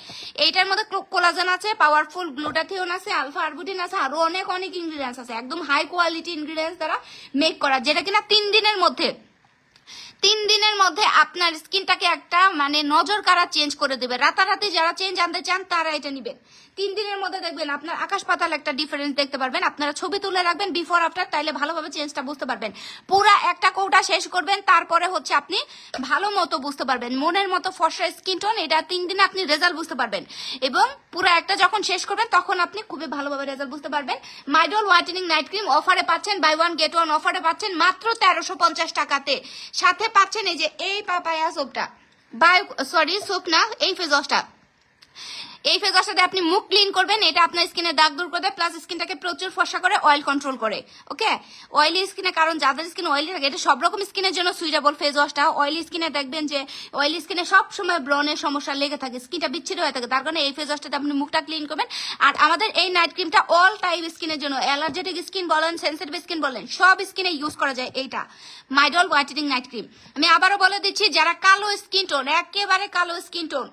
এইটার মধ্যে কোলাজেন আছে, পাওয়ারফুল গ্লুটাথিওন আছে, আলফা আরবুটিন আছে, আরো অনেক অনেক ইনগ্রিডিয়েন্টস আছে, একদম হাই কোয়ালিটি ইনগ্রিডিয়েন্টস দ্বারা মেক করা, যেটা কিনা 3 দিনের মধ্যে আপনার স্কিনটাকে একটা মানে নজর কাড়া চেঞ্জ করে দেবে। রাতারাতি যারা চেঞ্জ আনতে চান তারা এটা নিবেন। 3 দিনের মধ্যে দেখবেন আপনার আকাশ পাতাল একটা ডিফারেন্স দেখতে পারবেন। আপনারা ছবি তুলে রাখবেন বিফোর আফটার, তাইলে ভালোভাবে চেঞ্জটা বুঝতে পারবেন। পুরা একটা কৌটা শেষ করবেন, তারপরে হচ্ছে আপনি ভালো মতো বুঝতে পারবেন মনের মতো ফর্সা স্কিন টোন। এটা 3 দিনে আপনি রেজাল্ট বুঝতে পারবেন, এবং পুরা একটা যখন শেষ করবেন তখন আপনি খুবই ভালোভাবে রেজাল্ট বুঝতে পারবেন। মাইডল হোয়াইটেনিং নাইট ক্রিম অফারে পাচ্ছেন, বাই 1 গেট 1 অফারে পাচ্ছেন মাত্র 1350 টাকাতে। সাথে পাচ্ছেন এই যে এই পাপায়া সোপটা, সোপ না, এই ফেস ওয়াশটা। এই ফেস ওয়াশটাতে আপনি মুখ ক্লিন করবেন, এটা আপনার স্কিনে দাগ দূর করে দেয়, প্লাস স্কিনটাকে প্রচুর ফর্সা করে, অয়েল কন্ট্রোল করে। ওকে, অয়েলি স্কিনে, কারণ যাদের স্কিন অয়েলি থাকে, এটা সব রকম স্কিনের জন্য সুইটেবল ফেস ওয়াশটা। অয়েলি স্কিনে দেখবেন যে অয়েলি স্কিনে সব সময় ব্রনের সমস্যা লেগে থাকে, স্কিনটা বিচ্ছিন্ন হয়ে থাকে, তার কারণে এই ফেস ওয়াশটাতে আপনি মুখটা ক্লিন করবেন। আর আমাদের এই নাইট ক্রিমটা অল টাইপ স্কিনের জন্য, অ্যালার্জেটিক স্কিন বলেন, সেন্সিটিভ স্কিন বলেন, সব স্কিনে ইউজ করা যায় এইটা মাইডল হোয়াইটেনিং নাইট ক্রিম। আমি আবারও বলে দিচ্ছি, যারা কালো স্কিন টোন, একেবারে কালো স্কিন টোন,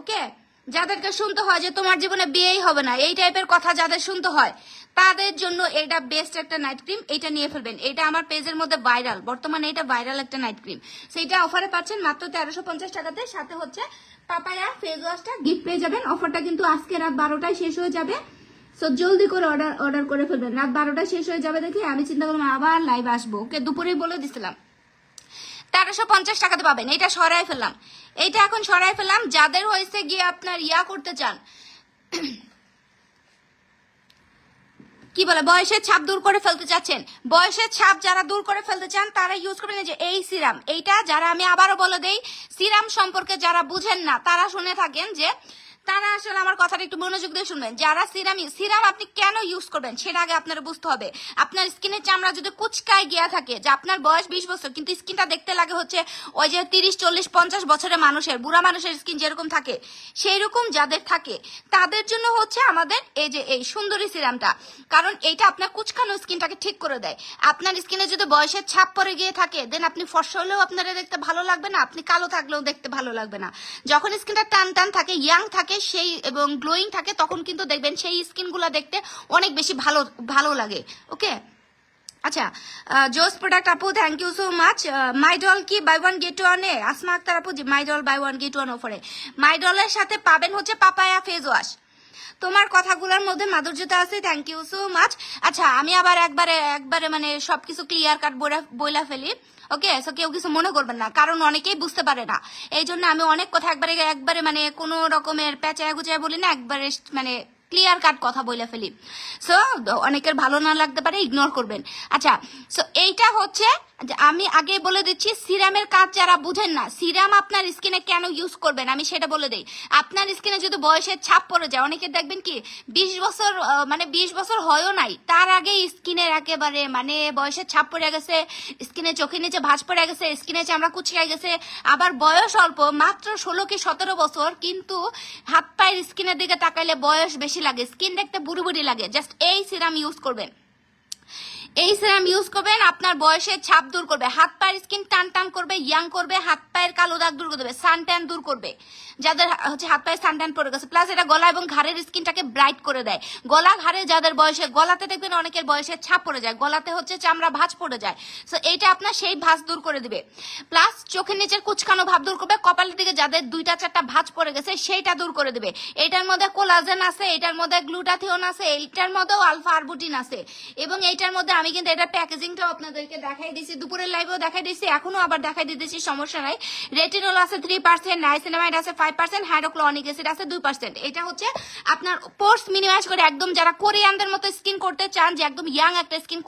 ওকে, যাদেরকে শুনতে হয় যে তোমার জীবনে বিয়েই হবে না, এই টাইপের কথা যাদের শুনতে হয়, তাদের জন্য এটা বেস্ট একটা নাইট ক্রিম। এটা নিয়ে ফেলবেন, এটা আমার পেজের মধ্যে ভাইরাল, বর্তমানে এটা ভাইরাল একটা নাইট ক্রিম। সেইটা অফারে পাচ্ছেন মাত্র 1350 টাকাতে। সাথে হচ্ছে পাপায়া ফেস ওয়াশটা গিফট পেয়ে যাবেন। অফারটা কিন্তু আজকে রাত 12টায় শেষ হয়ে যাবে, সো জলদি করে অর্ডার করে ফেলবেন। রাত 12টায় শেষ হয়ে যাবে দেখে আমি চিন্তা করলাম আবার লাইভ আসবো। ওকে, দুপুরেই বলে দিছিলাম 1350 টাকাতে পাবেন। এটা সরাই ফেললাম, এইটা এখন সরাই ফেললাম। যাদের হয়েছে গিয়ে আপনার ইয়া করতে চান, কি বলে, বয়সের ছাপ দূর করে ফেলতে চাচ্ছেন, বয়সের ছাপ যারা দূর করে ফেলতে চান তারা ইউজ করবেন যে এই সিরাম। এইটা যারা, আমি আবারও বলে দেই, সিরাম সম্পর্কে যারা বুঝেন না তারা শুনে থাকেন যে, তারা আসলে আমার কথাটা একটু মনোযোগ দিয়ে শুনবেন। যারা সিরাম আপনি কেন ইউজ করবেন সেটা আগে আপনারা বুঝতে হবে। আপনার স্কিনের চামড়া যদি কুচকায় গিয়া থাকে, যে আপনার বয়স 20 বছর কিন্তু স্কিনটা দেখতে লাগে হচ্ছে ওই যে 30, 40, 50 বছরের মানুষের, বুড়া মানুষের স্কিন যেরকম থাকে সেই রকম যাদের থাকে, তাদের জন্য হচ্ছে আমাদের এই যে এই সুন্দরী সিরামটা। কারণ এইটা আপনার কুচকানো স্কিনটাকে ঠিক করে দেয়। আপনার স্কিনে যদি বয়সের ছাপ পড়ে গিয়ে থাকে, দেন আপনি ফর্সা হলেও আপনারা দেখতে ভালো লাগবে না, আপনি কালো থাকলেও দেখতে ভালো লাগবে না। যখন স্কিনটা টান টান থাকে, ইয়াং থাকে, সেই এবং গ্লোয়িং থাকে, তখন কিন্তু দেখবেন সেই স্কিন গুলা দেখতে অনেক বেশি ভালো লাগে। ওকে, আচ্ছা, জোস প্রোডাক্ট আপু, থ্যাংক ইউ সো মাচ। মাইডল কি বাই 1 গেট 1 এ? আসমা আক্তার আপু, মাইডল বাই 1 গেট 1 অফারে। মাইডলের সাথে পাবেন হচ্ছে পাপায়া ফেস ওয়াশ, তোমার কথাগুলোর মধ্যে মাধুর্যতা আছে, থ্যাংক ইউ সো মাচ। আচ্ছা আমি আবার একবারে মানে সবকিছু ক্লিয়ার কাট বইলা ফেলি, ওকে? সো কেউ কিছু মনে করবেন না, কারণ অনেকেই বুঝতে পারে না, এই জন্য আমি অনেক কথা একবারে মানে কোনো রকমের পেঁচায় গুচায় বলি না, একবারে মানে ক্লিয়ার কাট কথা বলে ফেলি। সো অনেকের ভালো না লাগতে পারে, ইগনোর করবেন। আচ্ছা, সো এইটা হচ্ছে আমি আগে বলে দিচ্ছি, সিরামের কাজ যারা বুঝেন না, সিরাম আপনার স্কিনে কেন ইউজ করবেন আমি সেটা বলে দিই। আপনার স্কিনে যদি বয়সের ছাপ পড়ে যায়, অনেকে দেখবেন কি 20 বছর মানে 20 বছর হয়ও নাই, তার আগে স্কিনের একেবারে মানে বয়সের ছাপ পড়ে গেছে, স্কিনে চোখের নিচে ভাঁজ পড়ে গেছে, স্কিনে চামড়া কুচকে গেছে, আবার বয়স অল্প মাত্র 16 কি 17 বছর, কিন্তু হাত পায়ের স্কিনের দিকে তাকাইলে বয়স বেশি লাগে, স্কিন দেখতে বুড়ি বুড়ি লাগে। জাস্ট এই সিরাম ইউজ করবেন, এই সিরাম ইউজ করবেন, আপনার বয়সের ছাপ দূর করবে, হাত পায়ের স্কিন টান টান করবে, ইয়াং করবে, হাত পায়ের কালো দাগ দূর করে দেবে, সান ট্যান দূর করবে, যাদের হচ্ছে হাত পায়ে সান ট্যান পড়ে গেছে। প্লাস এটা গলা এবং ঘাড়ের স্কিনটাকে ব্রাইট করে দেয়। গলা ঘাড়ে যাদের বয়সে, গলাতে দেখবেন অনেকের বয়সের ছাপ পড়ে যায়, গলাতে হচ্ছে চামড়া ভাঁজ পড়ে যায়, সো এইটা আপনার সেই ভাঁজ দূর করে দিবে। প্লাস চোখের নিচের কুচকানো ভাব দূর করবে, কপালের দিকে যাদের 2-4টা ভাঁজ পড়ে গেছে সেইটা দূর করে দিবে। এটার মধ্যে কোলাজেন আছে, এটার মধ্যে গ্লুটাথিওন আছে, এইটার মধ্যেও আলফা আরবুটিন আছে, এবং এইটার মধ্যে আমি কিন্তু এটা প্যাকেজিংটাও আপনাদেরকে দেখাই দিয়েছি, দুপুরের লাইভেও দেখাই দিয়েছি, এখনো আবার দেখাই দিতেছি, সমস্যা নাই। রেটিনল আছে 3%, নাইসিনামাইড আছে 5%, হাইড্রোক্লোরিক অ্যাসিড আছে 2%। এটা হচ্ছে আপনার পোর্স মিনিমাইজ করে, একদম যারা কোরিয়ানদের মতো স্কিন করতে চান, যে একদম ইয়াং একটা স্কিন,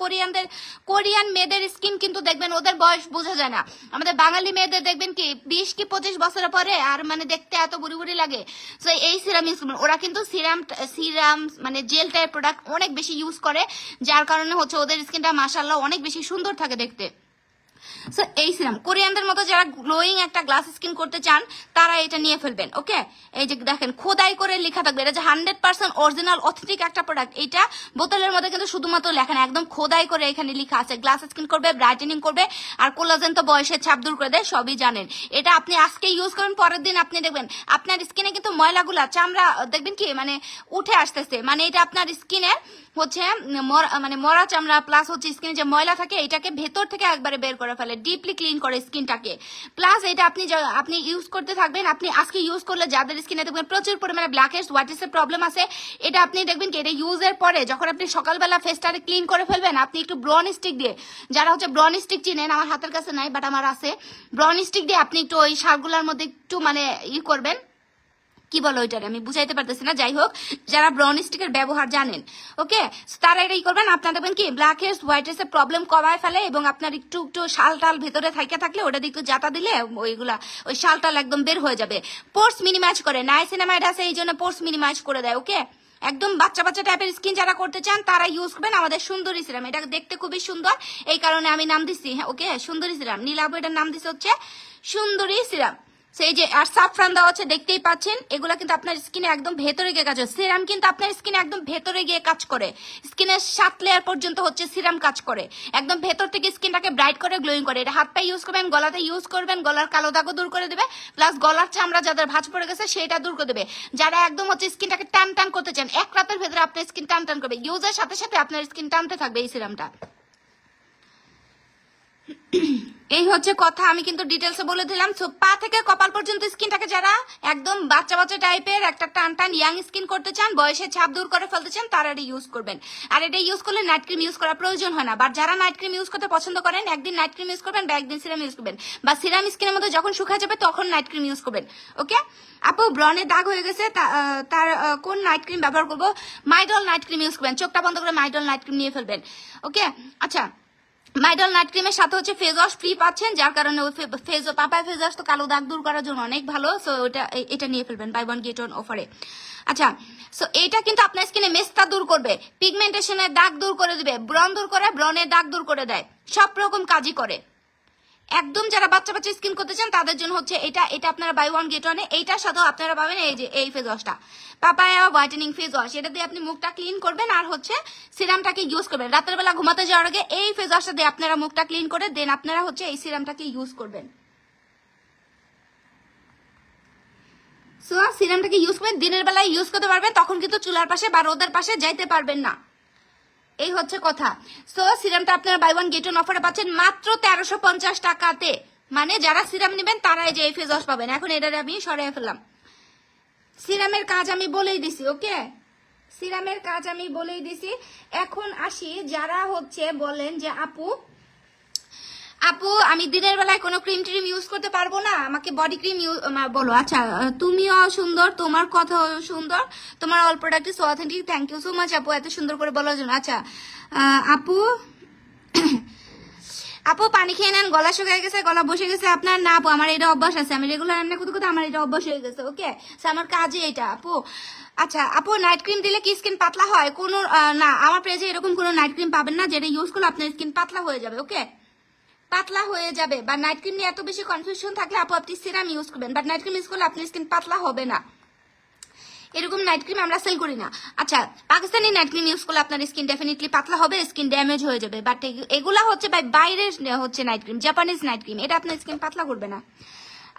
কোরিয়ান মেয়েদের স্কিন কিন্তু দেখবেন ওদের বয়স বোঝা যায় না, আমাদের বাঙালি মেয়েদের দেখবেন কি 20 কি 25 বছরের পরে আর মানে দেখতে এত বুড়ি বুড়ি লাগে। সো এই সিরাম ইউজ করবেন, ওরা কিন্তু সিরাম মানে জেল টাইপ প্রোডাক্ট অনেক বেশি ইউজ করে, যার কারণে হচ্ছে ওদের স্কিনটা মাশাআল্লাহ অনেক বেশি সুন্দর থাকে দেখতে। সো এই সিরাম কোরিয়ানদের মতো যারা গ্লোয়িং একটা গ্লাস স্কিন করতে চান তারা এটা নিয়ে ফেলবেন, ওকে? এই যে দেখেন খোদাই করে লেখা থাকবে, এটা যে 100% অরিজিনাল অথেন্টিক একটা প্রোডাক্ট, এটা বোতলের মধ্যে কিন্তু শুধুমাত্র লেখা না, একদম খোদাই করে এখানে লেখা আছে, গ্লাস স্কিন করবে, ব্রাইটেনিং করবে, আর কোলাজেন তো বয়সের ছাপ দূর করে দেয়, সবই জানেন। এটা আপনি আজকে ইউজ করেন, পরের দিন আপনি দেখবেন আপনার স্কিনে কিন্তু ময়লাগুলা চামড়া দেখবেন কি মানে উঠে আসতেছে, মানে এটা আপনার স্কিনে হচ্ছে মানে মরা চামড়া প্লাস হচ্ছে স্কিনে যে ময়লা থাকে এটাকে ভেতর থেকে একবারে বের করে ফেলে, ডিপলি ক্লিন করে স্কিনটাকে। প্লাস এটা আপনি ইউজ করতে থাকবেন, আপনি আজকে ইউজ করলে যাদের স্কিনে দেখবেন প্রচুর পরিমাণে ব্ল্যাকহেডস হোয়াইটহেডস প্রবলেম আছে, এটা আপনি দেখবেন কি এটা ইউজের পরে যখন আপনি সকালবেলা ফেসটাকে ক্লিন করে ফেলবেন, আপনি একটু ব্রন স্টিক দিয়ে, যারা হচ্ছে ব্রন স্টিক চিনেন, আমার হাতের কাছে নাই বাট আমার আছে, ব্রন স্টিক দিয়ে আপনি একটু ওই শাকগুলোর মধ্যে একটু মানে করবেন, কি বলো ওইটার আমি বুঝাইতে পারতেছি না, যাই হোক যারা ব্রাউন স্টিকের ব্যবহার জানেন, ওকে, তারা এটাই করবেন। আপনার দেখবেন কি ব্ল্যাক হেডস হোয়াইট হেডস এর প্রবলেম কমায় ফেলে, এবং আপনার একটু একটু শাল টাল ভেতরে থাকলে ওটা একটু জাতা দিলে ওইগুলা ওই শাল টাল একদম বের হয়ে যাবে। পোর্স মিনিমাইজ করে, নাইসিনামাইড আছে এই জন্য পোর্স মিনিমাইজ করে দেয়, ওকে? একদম বাচ্চা বাচ্চা টাইপের স্কিন যারা করতে চান তারা ইউজ করবেন আমাদের সুন্দরী সিরাম, এটা দেখতে খুবই সুন্দর, এই কারণে আমি নাম দিচ্ছি, হ্যাঁ ওকে, সুন্দরী সিরাম। নীলাভ এটার নাম দিচ্ছে হচ্ছে সুন্দরী সিরাম। সেই যে আর সাফরান দেওয়া হচ্ছে দেখতেই পাচ্ছেন, এগুলা কিন্তু আপনার স্কিনে একদম ভেতরে গিয়ে কাজ করে, সিরাম কিন্তু আপনার স্কিনে একদম ভেতরে গিয়ে কাজ করে, স্কিনের 7 লেয়ার পর্যন্ত হচ্ছে সিরাম কাজ করে, একদম ভেতর থেকে স্কিনটাকে ব্রাইট করে গ্লোয়িং করে। এটা হাত পায়ে ইউজ করবেন, গলাতে ইউজ করবেন, গলার কালো দাগও দূর করে দেবে, প্লাস গলার চামড়া যাদের ভাঁজ পড়ে গেছে সেটা দূর করে দেবে। যারা একদম হচ্ছে স্কিনটাকে টান টান করতে চান, এক রাতের ভেতরে আপনার স্কিন টান টান করবে, ইউজের সাথে সাথে আপনার স্কিন টানতে থাকবে এই সিরামটা। এই হচ্ছে কথা, আমি কিন্তু ডিটেলসে বলে দিলাম। সো পা থেকে কপাল পর্যন্ত স্কিনটাকে যারা একদম বাচ্চা বাচ্চা টাইপের একটা টান টান ইয়াং স্কিন করতে চান, বয়সের ছাপ দূর করে ফেলতে চান, তারা এটা ইউজ করবেন। আর এটা ইউজ করলে নাইট ক্রিম ইউজ করার প্রয়োজন হয় না, বাট যারা নাইট ক্রিম ইউজ করতে পছন্দ করেন একদিন নাইট ক্রিম ইউজ করবেন বা একদিন সিরাম ইউজ করবেন, বা সিরাম স্কিনের মধ্যে যখন শুকায় যাবে তখন নাইট ক্রিম ইউজ করবেন, ওকে? আপু ব্রনের দাগ হয়ে গেছে, তার কোন নাইট ক্রিম ব্যবহার করবো? মাইডল নাইট ক্রিম ইউজ করবেন, চোখটা বন্ধ করে মাইডল নাইট ক্রিম নিয়ে ফেলবেন, ওকে? আচ্ছা, মাইডল নাইট ক্রিমের সাথে হচ্ছে ফেস ওয়াশ ফ্রি পাচ্ছেন, যার কারণে পাপায় ফেস ওয়াশ তো কালো দাগ দূর করার জন্য অনেক ভালো, সো এটা নিয়ে ফেলবেন বাই 1 গেট 1 অফারে। আচ্ছা, সো এটা কিন্তু আপনার স্কিনে মেস্তা দূর করবে, পিগমেন্টেশনের দাগ দূর করে দিবে, ব্রন দূর করে, ব্রনের দাগ দূর করে দেয়, সব রকম কাজই করে। একদম যারা বাচ্চা বাচ্চা স্কিন করতে চান তাদের জন্য হচ্ছে এটা আপনারা বাই 1 গেট 1 এইটার সাথেও আপনারা পাবেন এই যে এই ফেস ওয়াশটা, পাপায়া হোয়াইটেনিং ফেস ওয়াশ, এটা দিয়ে আপনি মুখটা ক্লিন করবেন আর হচ্ছে সিরামটাকে ইউজ করবেন। রাতের বেলা ঘুমাতে যাওয়ার আগে এই ফেস ওয়াশটা দিয়ে আপনারা মুখটা ক্লিন করে দেন আপনারা হচ্ছে এই সিরামটাকে ইউজ করবেন। সো সিরামটাকে ইউজ করবেন, দিনের বেলায় ইউজ করতে পারবেন, তখন কিন্তু চুলার পাশে বা রোদের পাশে যাইতে পারবেন না, এই হচ্ছে কথা। সো সিরামটা আপনারা বাই 1 গেট 1 অফারে পাচ্ছেন মাত্র 1350 টাকাতে, মানে যারা সিরাম নেবেন তারাই যে এই ফেস ওয়াশ পাবেন। এখন এটা আমি সরিয়ে ফেললাম, সিরামের কাজ আমি বলেই দিছি, ওকে, সিরামের কাজ আমি বলেই দিছি। এখন আসি যারা হচ্ছে বলেন যে আপু আমি দিনের বেলায় কোনো ক্রিম ট্রিম ইউজ করতে পারবো না, আমাকে বডি ক্রিম বলো। আচ্ছা, তুমিও সুন্দর, তোমার কথাও সুন্দর, তোমার all product is authentic. Thank you so much আপু এত সুন্দর করে বলার জন্য। আচ্ছা আপু আপু পানি খেয়ে নেন, গলা শুকিয়ে গেছে, গলা বসে গেছে আপনার? না আপু, আমার এটা অভ্যাস আছে, আমি রেগুলার রান্না করতে করতে আমার এটা অভ্যাস হয়ে গেছে, ওকে, আমার কাজে এটা আপু। আচ্ছা আপু, নাইট ক্রিম দিলে কি স্কিন পাতলা হয়? কোনো না, আমার পেজে এরকম কোনো নাইট ক্রিম পাবেন না যেটা ইউজ করলে আপনার স্কিন পাতলা হয়ে যাবে, ওকে, পাতলা হয়ে যাবে। বা নাইট ক্রিম নিয়ে এত বেশি কনফিউশন থাকলে আপু আপনি সিরাম ইউজ করবেন, বাট নাইট ক্রিম ইউজ করলে আপনার স্কিন পাতলা হবে না, এরকম নাইট ক্রিম আমরা সেল করি না। আচ্ছা, পাকিস্তানি নাইট ক্রিম ইউজ করলে আপনার স্কিন ডেফিনেটলি পাতলা হবে, স্কিন ড্যামেজ হয়ে যাবে, বাট এগুলা হচ্ছে বাইরের হচ্ছে night cream, Japanese night cream, এটা আপনার স্কিন পাতলা করবে না।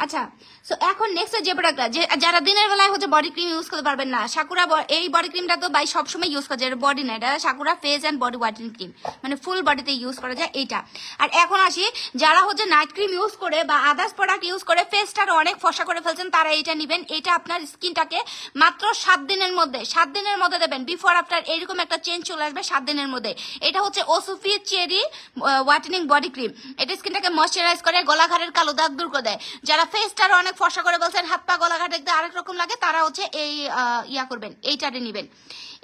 আচ্ছা, সো এখন নেক্সট যে প্রোডাক্টটা, যারা দিনের বেলায় হচ্ছে বডি ক্রিম ইউজ করতে পারবেন না, সাকুরা এই বডি ক্রিমটা তো বাই সবসময় ইউজ করা যায়, বডি না, এটা sakura face and body whitening cream, মানে ফুল বডিতে ইউজ করা যায় এইটা। আর এখন আসি যারা হচ্ছে নাইট ক্রিম ইউজ করে বা আদার্স প্রোডাক্ট ইউজ করে ফেসটার অনেক ফসা করে ফেলছেন, তারা এটা নেবেন। এটা আপনার স্কিনটাকে মাত্র 7 দিনের মধ্যে দেবেন, বিফোর আফটার এরকম একটা চেঞ্জ চলে আসবে 7 দিনের মধ্যে। এটা হচ্ছে ওসুফি চেরি হোয়াইটেনিং বডি ক্রিম, এটা স্কিনটাকে ময়শ্চারাইজ করে, গলাঘাটের কালো দাগ দূর করে দেয়। যারা ফেসটার অনেক ফসা করে বলছেন, হাত পা গলাঘাট দেখতে আরেক রকম লাগে, তারা হচ্ছে এই ইয়া করবেন, এইটারে নেবেন।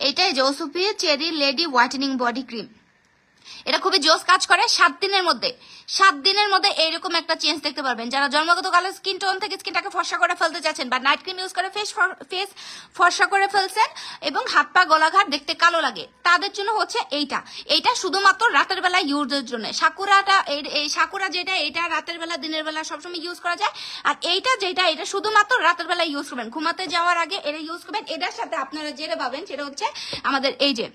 এইটাই ওসুফি cherry lady whitening body cream, এটা খুবই জোস কাজ করে। 7 দিনের মধ্যে এইরকম একটা চেঞ্জ দেখতে পারবেন। যারা জন্মগত কালো স্কিন টোন থেকে স্কিনটাকে ফর্সা করে ফেলতে চাচ্ছেন বা নাইট ক্রিম ইউজ করে ফেস ফর্সা করে ফেলছেন এবং হাত পা গলাঘাট দেখতে কালো লাগে, তাদের জন্য হচ্ছে এইটা শুধুমাত্র রাতের বেলা ইউজের জন্য। সাকুরা যেটা, এটা রাতের বেলা দিনের বেলা সবসময় ইউজ করা যায়। আর এটা শুধুমাত্র রাতের বেলা ইউজ করবেন, ঘুমাতে যাওয়ার আগে এটা ইউজ করবেন। এটার সাথে আপনারা যেটা পাবেন সেটা হচ্ছে আমাদের এই যে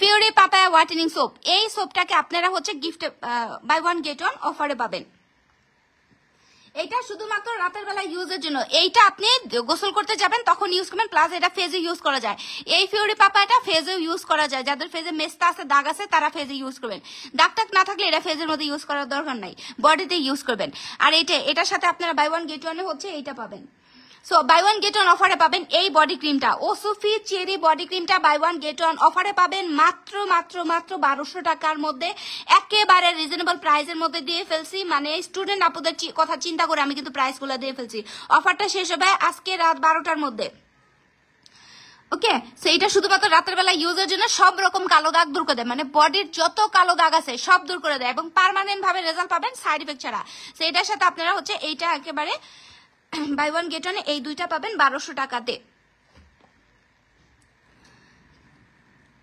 ফিউরি পাপায়া হোয়াইটেনিং সোপ, এই সোপটাকে আপনারা হচ্ছে গিফটে বাই ওয়ান গেট ওয়ান অফারে পাবেন। এটা শুধুমাত্র রাতের বেলা ইউজের জন্য, এইটা আপনি গোসল করতে যাবেন তখন ইউজ করবেন, প্লাস এটা ফেজে ইউজ করা যায়। এই ফিউরি পাপায়াটা ফেজে ইউজ করা যায়, যাদের ফেজে মেস্তা আছে, দাগ আছে, তারা ফেজে ইউজ করবেন। দাগ টাক না থাকলে এটা ফেজের মধ্যে ইউজ করার দরকার নাই, বডিতে ইউজ করবেন। আর এটার সাথে আপনারা বাই ওয়ান গেট ওয়ানে হচ্ছে এইটা পাবেন। So buy one get one অফারে পাবেন এই বডি ক্রিমটা, ওসুফি চেরি বডি ক্রিমটা বাই ওয়ান গেট ওয়ান অফারে পাবেন মাত্র 1200 টাকার মধ্যে, একেবারে রিজনেবল প্রাইসের মধ্যে দিয়ে ফেলছি। মানে স্টুডেন্ট আপুদের কথা চিন্তা করে আমি কিন্তু প্রাইসগুলো দিয়ে ফেলছি। অফারটা শেষ হবে আজকে রাত 12টার মধ্যে, ওকে। সো এটা শুধুমাত্র রাতের বেলা ইউজের জন্য, সব রকম কালো দাগ দূর করে দেয়, মানে বডির যত কালো দাগ আছে সব দূর করে দেয় এবং পার্মানেন্ট ভাবে রেজাল্ট পাবেন সাইড ইফেক্ট ছাড়া। সো এটার সাথে আপনারা হচ্ছে এইটা একেবারে বাই ওয়ান গেট ওয়ানে এই দুইটা পাবেন 1200 টাকাতে।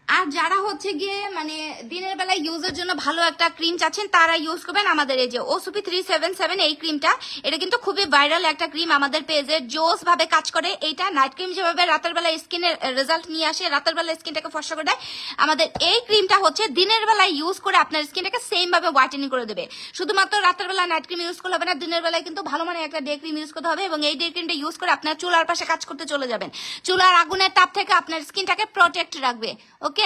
আর যারা হচ্ছে গিয়ে মানে দিনের বেলা ইউজের জন্য ভালো একটা ক্রিম চাচ্ছেন, তারা ইউজ করবেন আমাদের এই যে ওসুপি 377 এই ক্রিমটা। এটা কিন্তু খুবই ভাইরাল একটা ক্রিম, আমাদের পেজে জোস ভাবে কাজ করে। এইটা নাইট ক্রিম যেভাবে রাতের বেলা স্কিনের রেজাল্ট নিয়ে আসে, রাতের বেলা স্কিনটাকে ফর্সা করে দেয়, আমাদের এই ক্রিমটা হচ্ছে দিনের বেলা ইউজ করে আপনার স্কিনটাকে সেম ভাবে হোয়াইটেনিং করে দেবে। শুধুমাত্র রাতের বেলা নাইট ক্রিম ইউজ করলে হবে না, দিনের বেলায় কিন্তু ভালো মানে একটা ডে ক্রিম ইউজ করতে হবে এবং এই ডে ক্রিমটা ইউজ করে আপনার চুলার পাশে কাজ করতে চলে যাবেন, চুলার আগুনের তাপ থেকে আপনার স্কিনটাকে প্রোটেক্ট রাখবে, ওকে।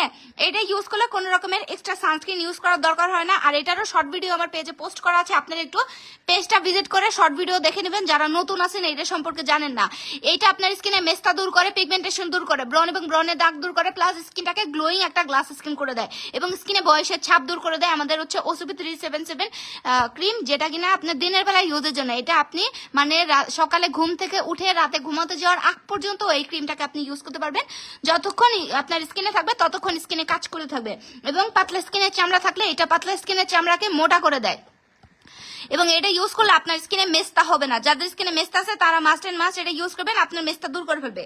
এটা ইউজ করলে কোনো রকমের এক্সট্রা সানস্ক্রিন ইউজ করার দরকার হয় না। আর এটারও শর্ট ভিডিও আমার পেজে পোস্ট করা আছে, আপনারা একটু পেজটা ভিজিট করে শর্ট ভিডিও দেখে নেবেন যারা নতুন আছেন, এটা সম্পর্কে জানেন না। এইটা আপনার স্কিনে মেস্তা দূর করে, পিগমেন্টেশন দূর করে, ব্রণ এবং ব্রণের দাগ দূর করে, প্লাস স্কিনটাকে গ্লোয়িং একটা গ্লাস স্কিন করে দেয় এবং স্কিনে বয়সের ছাপ দূর করে দেয়। আমাদের হচ্ছে ওসুপি 377 ক্রিম, যেটা কিনা আপনার দিনের বেলা ইউজের জন্য। এটা আপনি মানে সকালে ঘুম থেকে উঠে রাতে ঘুমাতে যাওয়ার আগ পর্যন্ত এই ক্রিমটাকে আপনি ইউজ করতে পারবেন। যতক্ষণ আপনার স্কিনে থাকবে ততক্ষণ স্কিনে কাজ করে থাকবে এবং পাতলা স্কিনের চামড়া থাকলে এটা পাতলা স্কিনের চামড়াকে মোটা করে দেয় এবং এটা ইউজ করলে আপনার স্কিনে মেস্তা হবে না। যাদের স্কিনে মেস্তা আছে তারা মাস্ট এন্ড মাস্ট এটা ইউজ করবেন, আপনার মেস্তা দূর করে ফেলবে।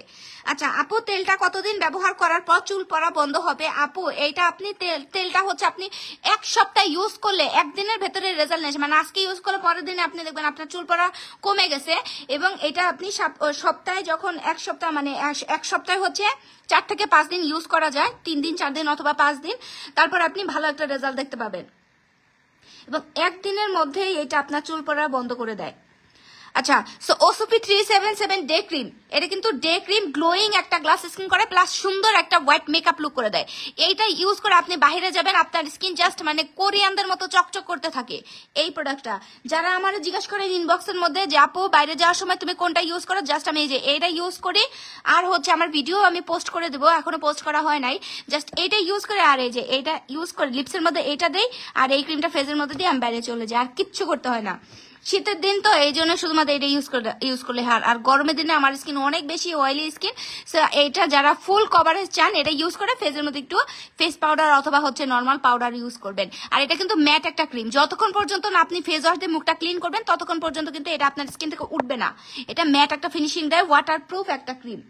আচ্ছা আপু, তেলটা কতদিন ব্যবহার করার পর চুল পড়া বন্ধ হবে? আপু এইটা আপনি তেলটা হচ্ছে আপনি 1 সপ্তাহ ইউজ করলে একদিনের ভেতরে রেজাল্ট নেই, মানে আজকে ইউজ করলে পরের দিনে আপনি দেখবেন আপনার চুল পড়া কমে গেছে। এবং এটা আপনি সপ্তাহে যখন 1 সপ্তাহ মানে 1 সপ্তাহে হচ্ছে 4 থেকে 5 দিন ইউজ করা যায়, 3 দিন 4 দিন অথবা 5 দিন, তারপর আপনি ভালো একটা রেজাল্ট দেখতে পাবেন এবং 1 দিনের মধ্যেই এটা আপনার চুল পড়া বন্ধ করে দেয়। আচ্ছা, সো ওসিপি 377 ডে ক্রিম, এটা কিন্তু ডে ক্রিম গ্লোয়িং একটা গ্লাস স্কিন করে, প্লাস সুন্দর একটা হোয়াইট মেকআপ লুক করে দেয়। এইটা ইউজ করে আপনি বাইরে যাবেন, আপনার স্কিন জাস্ট মানে কোরিয়ানদের মতো চকচক করতে থাকে এই প্রোডাক্টটা। যারা আমার জিজ্ঞাসা করেন ইনবক্সের মধ্যে যে আপু বাইরে যাওয়ার সময় তুমি কোনটা ইউজ করো, জাস্ট আমি এই যে এইটা ইউজ করি, আর হচ্ছে আমার ভিডিও আমি পোস্ট করে দেবো, এখনো পোস্ট করা হয় নাই, জাস্ট এইটা ইউজ করে, আর এই যে এইটা ইউজ করে লিপসের মধ্যে এটা দেই, আর এই ক্রিমটা ফেসের মধ্যে দিয়ে আমি বাইরে চলে যাই, আর কিচ্ছু করতে হয় না। শীতের দিন তো এই জন্য শুধুমাত্র এটা ইউজ করলে হার, আর গরমের দিনে আমার স্কিন অনেক বেশি অয়েলি স্কিন, সো এটা যারা ফুল কভারেজ চান এটা ইউজ করে ফেসের মধ্যে একটু ফেস পাউডার অথবা হচ্ছে নর্মাল পাউডার ইউজ করবেন। আর এটা কিন্তু ম্যাট একটা ক্রিম, যতক্ষণ পর্যন্ত না আপনি ফেস ওয়াশ দিয়ে মুখটা ক্লিন করবেন ততক্ষণ পর্যন্ত কিন্তু এটা আপনার স্কিন থেকে উঠবে না। এটা ম্যাট একটা ফিনিশিং দেয়, ওয়াটার প্রুফ একটা ক্রিম।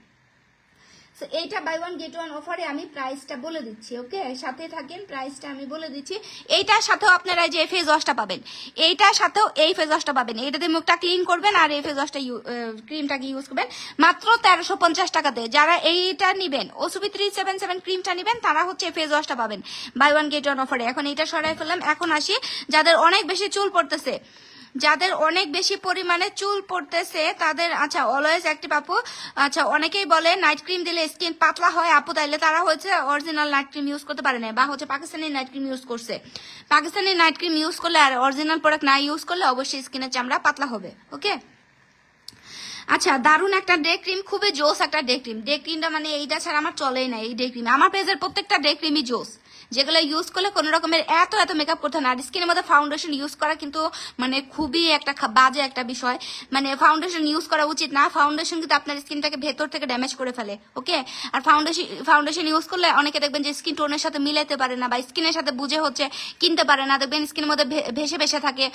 এইটা বাই ওয়ান গেট ওয়ান অফারে আমি প্রাইসটা বলে দিচ্ছি, ওকে সাথে থাকেন, প্রাইসটা আমি বলে দিচ্ছি। এইটার সাথেও আপনারা যে ফেস ওয়াশটা পাবেন, এইটার সাথেও এই ফেস ওয়াশটা পাবেন, এটাতে মুখটা ক্লিন করবেন আর এই ফেস ওয়াশটা ক্রিমটাকে ইউজ করবেন মাত্র 1350 টাকাতে। যারা এইটা নিবেন, ওসিপি 377 ক্রিমটা নিবেন, তারা হচ্ছে ফেস ওয়াশটা পাবেন বাই ওয়ান গেট ওয়ান অফারে। এখন এইটা সরাই ফেললাম, এখন আসি যাদের অনেক বেশি চুল পড়তেছে, যাদের অনেক বেশি পরিমাণে চুল পড়তেছে তাদের, আচ্ছা অলওয়েজ অ্যাক্টিভ আপু, আচ্ছা অনেকেই বলে নাইট ক্রিম দিলে স্কিন পাতলা হয় আপু, তাইলে তারা হচ্ছে অরিজিনাল নাইট ক্রিম ইউজ করতে পারে না, বা হচ্ছে পাকিস্তানি নাইট ক্রিম ইউজ করছে। পাকিস্তানি নাইট ক্রিম ইউজ করলে আর অরিজিনাল প্রোডাক্ট না ইউজ করলে অবশ্যই স্কিনের চামড়া পাতলা হবে, ওকে। আচ্ছা, দারুণ একটা ডে ক্রিম, খুবই জোস একটা ডে ক্রিম। ডে ক্রিমটা মানে এইটা ছাড়া আমার চলেই না, এই ডে ক্রিম আমার পেজের প্রত্যেকটা ডে ক্রিমই জোস, যেগুলো ইউজ করলে কোনো রকমের এত মেকআপ করতে না। আর স্কিনের মধ্যে ফাউন্ডেশন ইউজ করা কিন্তু মানে খুবই একটা বাজে একটা বিষয়, মানে ফাউন্ডেশন ইউজ করা উচিত না। ফাউন্ডেশন কিন্তু আপনার স্কিনটাকে ভেতর থেকে ড্যামেজ করে ফেলে, ওকে। আর ফাউন্ডেশন ইউজ করলে অনেকে দেখবেন যে স্কিন টোনের সাথে মিলাইতে পারে না, বা স্কিনের সাথে বুঝে হচ্ছে কিনতে পারে না, দেখবেন স্কিনের মধ্যে ভেসে ভেসে থাকে,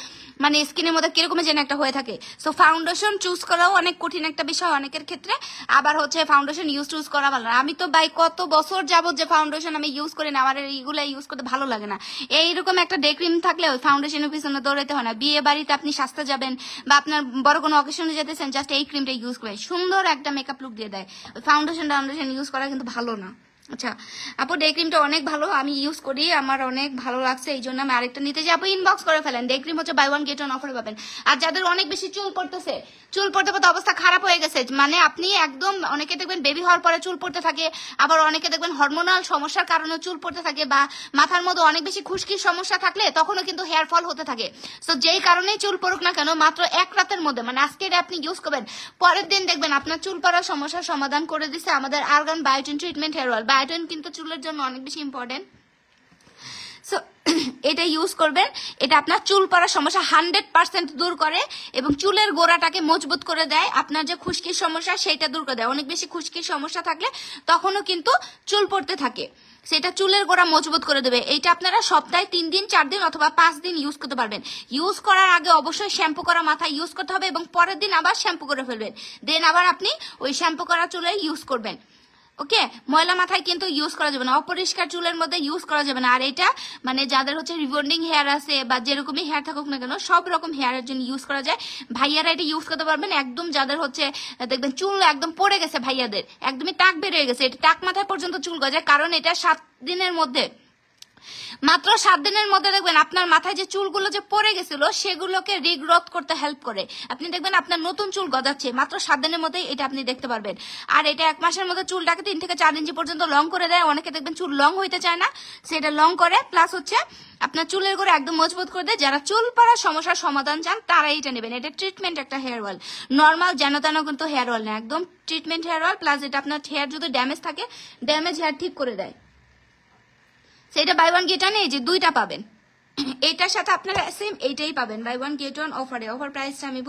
মানে স্কিনের মধ্যে কিরকম যেন একটা হয়ে থাকে। সো ফাউন্ডেশন চুজ করাও অনেক কঠিন একটা বিষয় অনেকের ক্ষেত্রে, আবার হচ্ছে ফাউন্ডেশন ইউজ করা ভালো না। আমি তো ভাই কত বছর যাবত যে ফাউন্ডেশন আমি ইউজ করি না, আমার এইগুলো ইউজ করতে ভালো লাগে না। এইরকম একটা ডে ক্রিম থাকলে ওই ফাউন্ডেশনের পিছনে দৌড়াইতে হয় না। বিয়ে বাড়িতে আপনি সাজতে যাবেন বা আপনার বড় কোনো অকেশনে যেতেছেন, জাস্ট এই ক্রিমটা ইউজ করবেন, সুন্দর একটা মেকআপ লুক দিয়ে দেয়। ওই ফাউন্ডেশন ইউজ করা কিন্তু ভালো না। আচ্ছা আপু, ডে ক্রিমটা অনেক ভালো, আমি ইউজ করি, আমার অনেক ভালো লাগছে, এই জন্য আমি আরেকটা নিতে যাই। আপু ইনবক্স করে ফেলেন, ডে ক্রিম হচ্ছে বাই ওয়ান গেট ওয়ান অফারে পাবেন। আর যাদের অনেক বেশি চুল পড়তেছে, চুল পড়তে পড়তে অবস্থা খারাপ হয়ে গেছে, মানে আপনি একদম, অনেকে দেখবেন বেবি হওয়ার পরে চুল পড়তে থাকে, আবার অনেকে দেখবেন হরমোনাল সমস্যার কারণে চুল পড়তে থাকে, বা মাথার মধ্যে অনেক বেশি খুশকির সমস্যা থাকলে তখনও কিন্তু হেয়ার ফল হতে থাকে। তো যেই কারণেই চুল পড়ুক না কেন, মাত্র এক রাতের মধ্যে, মানে আজকে এটা আপনি ইউজ করবেন, পরের দিন দেখবেন আপনার চুল পড়ার সমস্যার সমাধান করে দিচ্ছে আমাদের argan biotin treatment hair oil. Biotin কিন্তু চুলের জন্য অনেক বেশি ইম্পর্টেন্ট। সো এটা ইউজ করবেন, এটা আপনার চুল পড়ার সমস্যা 100% দূর করে এবং চুলের গোড়াটাকে মজবুত করে দেয়। আপনার যে খুশকির সমস্যা সেটা দূর করে দেয়। অনেক বেশি খুশকির সমস্যা থাকলে তখনও কিন্তু চুল পড়তে থাকে, সেটা চুলের গোড়া মজবুত করে দেবে। এইটা আপনারা সপ্তাহে 3 দিন 4 দিন অথবা 5 দিন ইউজ করতে পারবেন। ইউজ করার আগে অবশ্যই শ্যাম্পু করা মাথা ইউজ করতে হবে এবং পরের দিন আবার শ্যাম্পু করে ফেলবেন, দেন আবার আপনি ওই শ্যাম্পু করা চুলে ইউজ করবেন, ওকে। ময়লা মাথায় কিন্তু ইউজ করা যাবে না, অপরিষ্কার চুলের মধ্যে ইউজ করা যাবে না। আর এটা মানে যাদের হচ্ছে রিবন্ডিং হেয়ার আছে বা যেরকমই হেয়ার থাকুক না কেন, সব রকম হেয়ারের জন্য ইউজ করা যায়। ভাইয়ারা এটা ইউজ করতে পারবেন, একদম যাদের হচ্ছে দেখবেন চুল একদম পড়ে গেছে, ভাইয়াদের একদমই টাক বেরিয়ে গেছে, এটা টাক মাথায় পর্যন্ত চুল গজায়, কারণ এটা 7 দিনের মধ্যে, মাত্র 7 দিনের মধ্যে দেখবেন আপনার মাথায় যে চুলগুলো যে পড়ে গেছিল সেগুলোকে রিগ্রোথ করতে হেল্প করে। আপনি দেখবেন আপনার নতুন চুল গজাচ্ছে মাত্র 7 দিনের মধ্যে, এটা আপনি দেখতে পারবেন। আর এটা 1 মাসের মধ্যে চুলটাকে 3 থেকে 4 ইঞ্চি পর্যন্ত লং করে দেয়। অনেকে দেখবেন চুল লং হইতে চায় না, সেটা লং করে, প্লাস হচ্ছে আপনার চুলের গোড়া একদম মজবুত করে দেয়। যারা চুল পড়ার সমস্যার সমাধান চান তারা এটা নেবেন। এটা ট্রিটমেন্ট একটা হেয়ার অয়েল, নর্মাল যেন তেন কিন্তু হেয়ার অয়েল না, একদম ট্রিটমেন্ট হেয়ার অয়েল। প্লাস এটা আপনার হেয়ার যদি ড্যামেজ থাকে, ড্যামেজ হেয়ার ঠিক করে দেয়। সেটা বাই ওয়ান গেট ওয়ান, এই যে 2টা পাবেন, এইটার সাথে আপনারা সেম এইটাই পাবেন বাই ওয়ান গেট ওয়ান অফারে। অফার প্রাইসটা আমি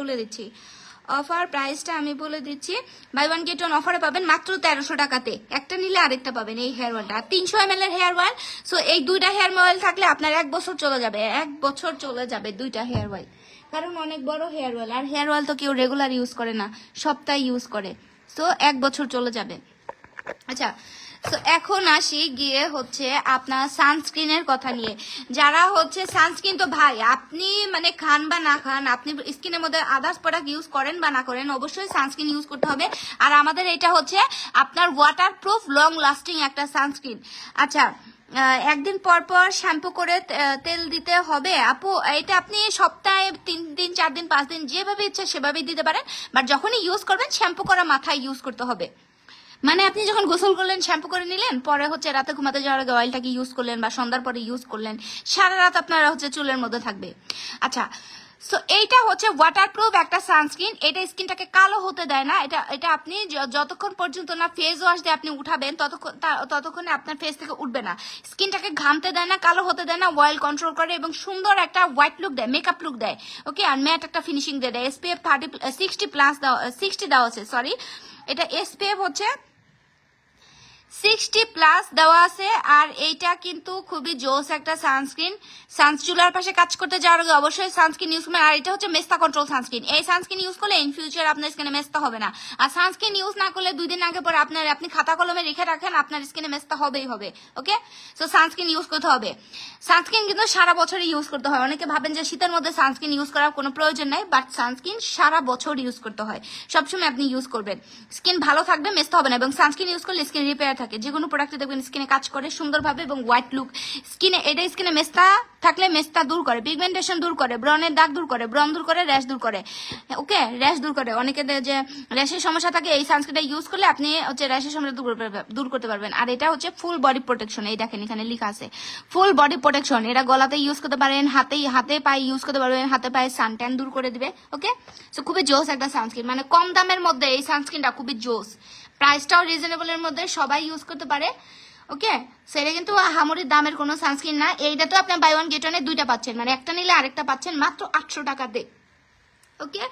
বলে দিচ্ছি, বাই ওয়ান গেট ওয়ান অফারে পাবেন মাত্র 1300 টাকাতে। একটা নিলে আরেকটা পাবেন এই হেয়ার অয়েলটা, 300 ml এর হেয়ার অয়েল। সো এই 2টা হেয়ার অয়েল থাকলে আপনার 1 বছর চলে যাবে, 1 বছর চলে যাবে 2টা হেয়ার অয়েল, কারণ অনেক বড় হেয়ার অয়েল। আর হেয়ার অয়েল তো কেউ রেগুলার ইউজ করে না, সপ্তাহে ইউজ করে, সো 1 বছর চলে যাবে। আচ্ছা, তো এখন আসি গিয়ে হচ্ছে আপনার সানস্ক্রিনের কথা নিয়ে। যারা হচ্ছে সানস্ক্রিন, তো ভাই আপনি মানে খান বা না খান, আপনি স্কিনের মধ্যে আদার্স প্রোডাক্ট ইউজ করেন বা না করেন, অবশ্যই সানস্ক্রিন ইউজ করতে হবে। আর আমাদের এটা হচ্ছে আপনার ওয়াটার প্রুফ লং লাস্টিং একটা সানস্ক্রিন। আচ্ছা, একদিন পর পর শ্যাম্পু করে তেল দিতে হবে আপু? এটা আপনি সপ্তাহে 3 দিন 4 দিন 5 দিন যেভাবে ইচ্ছা সেভাবেই দিতে পারেন, বাট যখনই ইউজ করবেন শ্যাম্পু করা মাথায় ইউজ করতে হবে। মানে আপনি যখন গোসল করলেন শ্যাম্পু করে নিলেন, পরে হচ্ছে রাতে ঘুমাতে যাওয়ার আগে অয়েলটাকে ইউজ করলেন বা সন্ধ্যার পরে ইউজ করলেন, সারা রাত আপনারা হচ্ছে চুলের মধ্যে থাকবে। আচ্ছা, সো এইটা হচ্ছে ওয়াটারপ্রুফ একটা সানস্ক্রিন। এটা স্কিনটাকে কালো হতে দেয় না। এটা আপনি যতক্ষণ পর্যন্ত না ফেস ওয়াশ দিয়ে আপনি উঠাবেন ততক্ষণে আপনার ফেস থেকে উঠবে না। স্কিনটাকে ঘামতে দেয় না, কালো হতে দেয় না, অয়েল কন্ট্রোল করে এবং সুন্দর একটা হোয়াইট লুক দেয়, মেকআপ লুক দেয়। ওকে, আর ম্যাট একটা ফিনিশিং দেয়। SPF 60 দেওয়া আছে, সরি, এটা SPF হচ্ছে 60+ দেওয়া আছে। আর এইটা কিন্তু খুবই জোস একটা সানস্ক্রিন। চুলার পাশে কাজ করতে যাওয়ার আগে অবশ্যই সানস্ক্রিন ইউজ করবেন। আর এটা হচ্ছে মেস্তা কন্ট্রোল সানস্ক্রিন। এই সানস্ক্রিন ইউজ করলে ইন ফিউচার আপনার স্কিনে মেস্তা হবে না। আর সানস্ক্রিন ইউজ না করলে 2 দিন আগে পরে আপনি খাতা কলমে রেখে রাখেন, আপনার স্কিনে মেস্তা হবেই হবে। ওকে, সো সানস্ক্রিন ইউজ করতে হবে। সানস্ক্রিন কিন্তু সারা বছরই ইউজ করতে হয়। অনেকে ভাবেন যে শীতের মধ্যে সানস্ক্রিন ইউজ করার কোনো প্রয়োজন নাই, বাট সানস্ক্রিন সারা বছর ইউজ করতে হয়। সবসময় আপনি ইউজ করবেন, স্কিন ভালো থাকবে, মেস্তা হবে না। এবং সানস্ক্রিন ইউজ করলে স্কিন রিপেয়ার থাকে। যে কোনো প্রোডাক্টে দেখবেন স্কিনে কাজ করে সুন্দরভাবে এবং হোয়াইট লুক। স্কিনে মেস্তা থাকলে মেস্তা দূর করে, পিগমেন্টেশন দূর করে, ব্রনের দাগ দূর করে, ব্রণ দূর করে, র্যাশ দূর করে। ওকে, র্যাশ দূর করে। অনেকে যে র্যাশের সমস্যা থাকে, এই সানস্ক্রিনটা ইউজ করলে আপনি হচ্ছে র্যাশের সমস্যা দূর করতে পারবেন। আর এটা হচ্ছে ফুল বডি প্রোটেকশন। এই দেখেন এখানে লেখা আছে ফুল বডি প্রোটেকশন। এটা গলাতে ইউজ করতে পারেন, হাতে পায়ে ইউজ করতে পারবেন, হাতে পায়ে সানট্যান দূর করে দিবে। ওকে, সো খুবই জোস একটা সানস্ক্রিন। মানে কম দামের মধ্যে এই সানস্ক্রিনটা খুবই জোস, প্রাইসটাও রিজনেবলের মধ্যে, সবাই ইউজ করতে পারে। ওকে, সেটা কিন্তু হামুরির দামের কোনো সানস্ক্রিন না। এইটা তো আপনি বাই ওয়ান গেট ওয়ানে 2টা পাচ্ছেন, মানে একটা নিলে আরেকটা পাচ্ছেন মাত্র 800 টাকাতে। ওকে,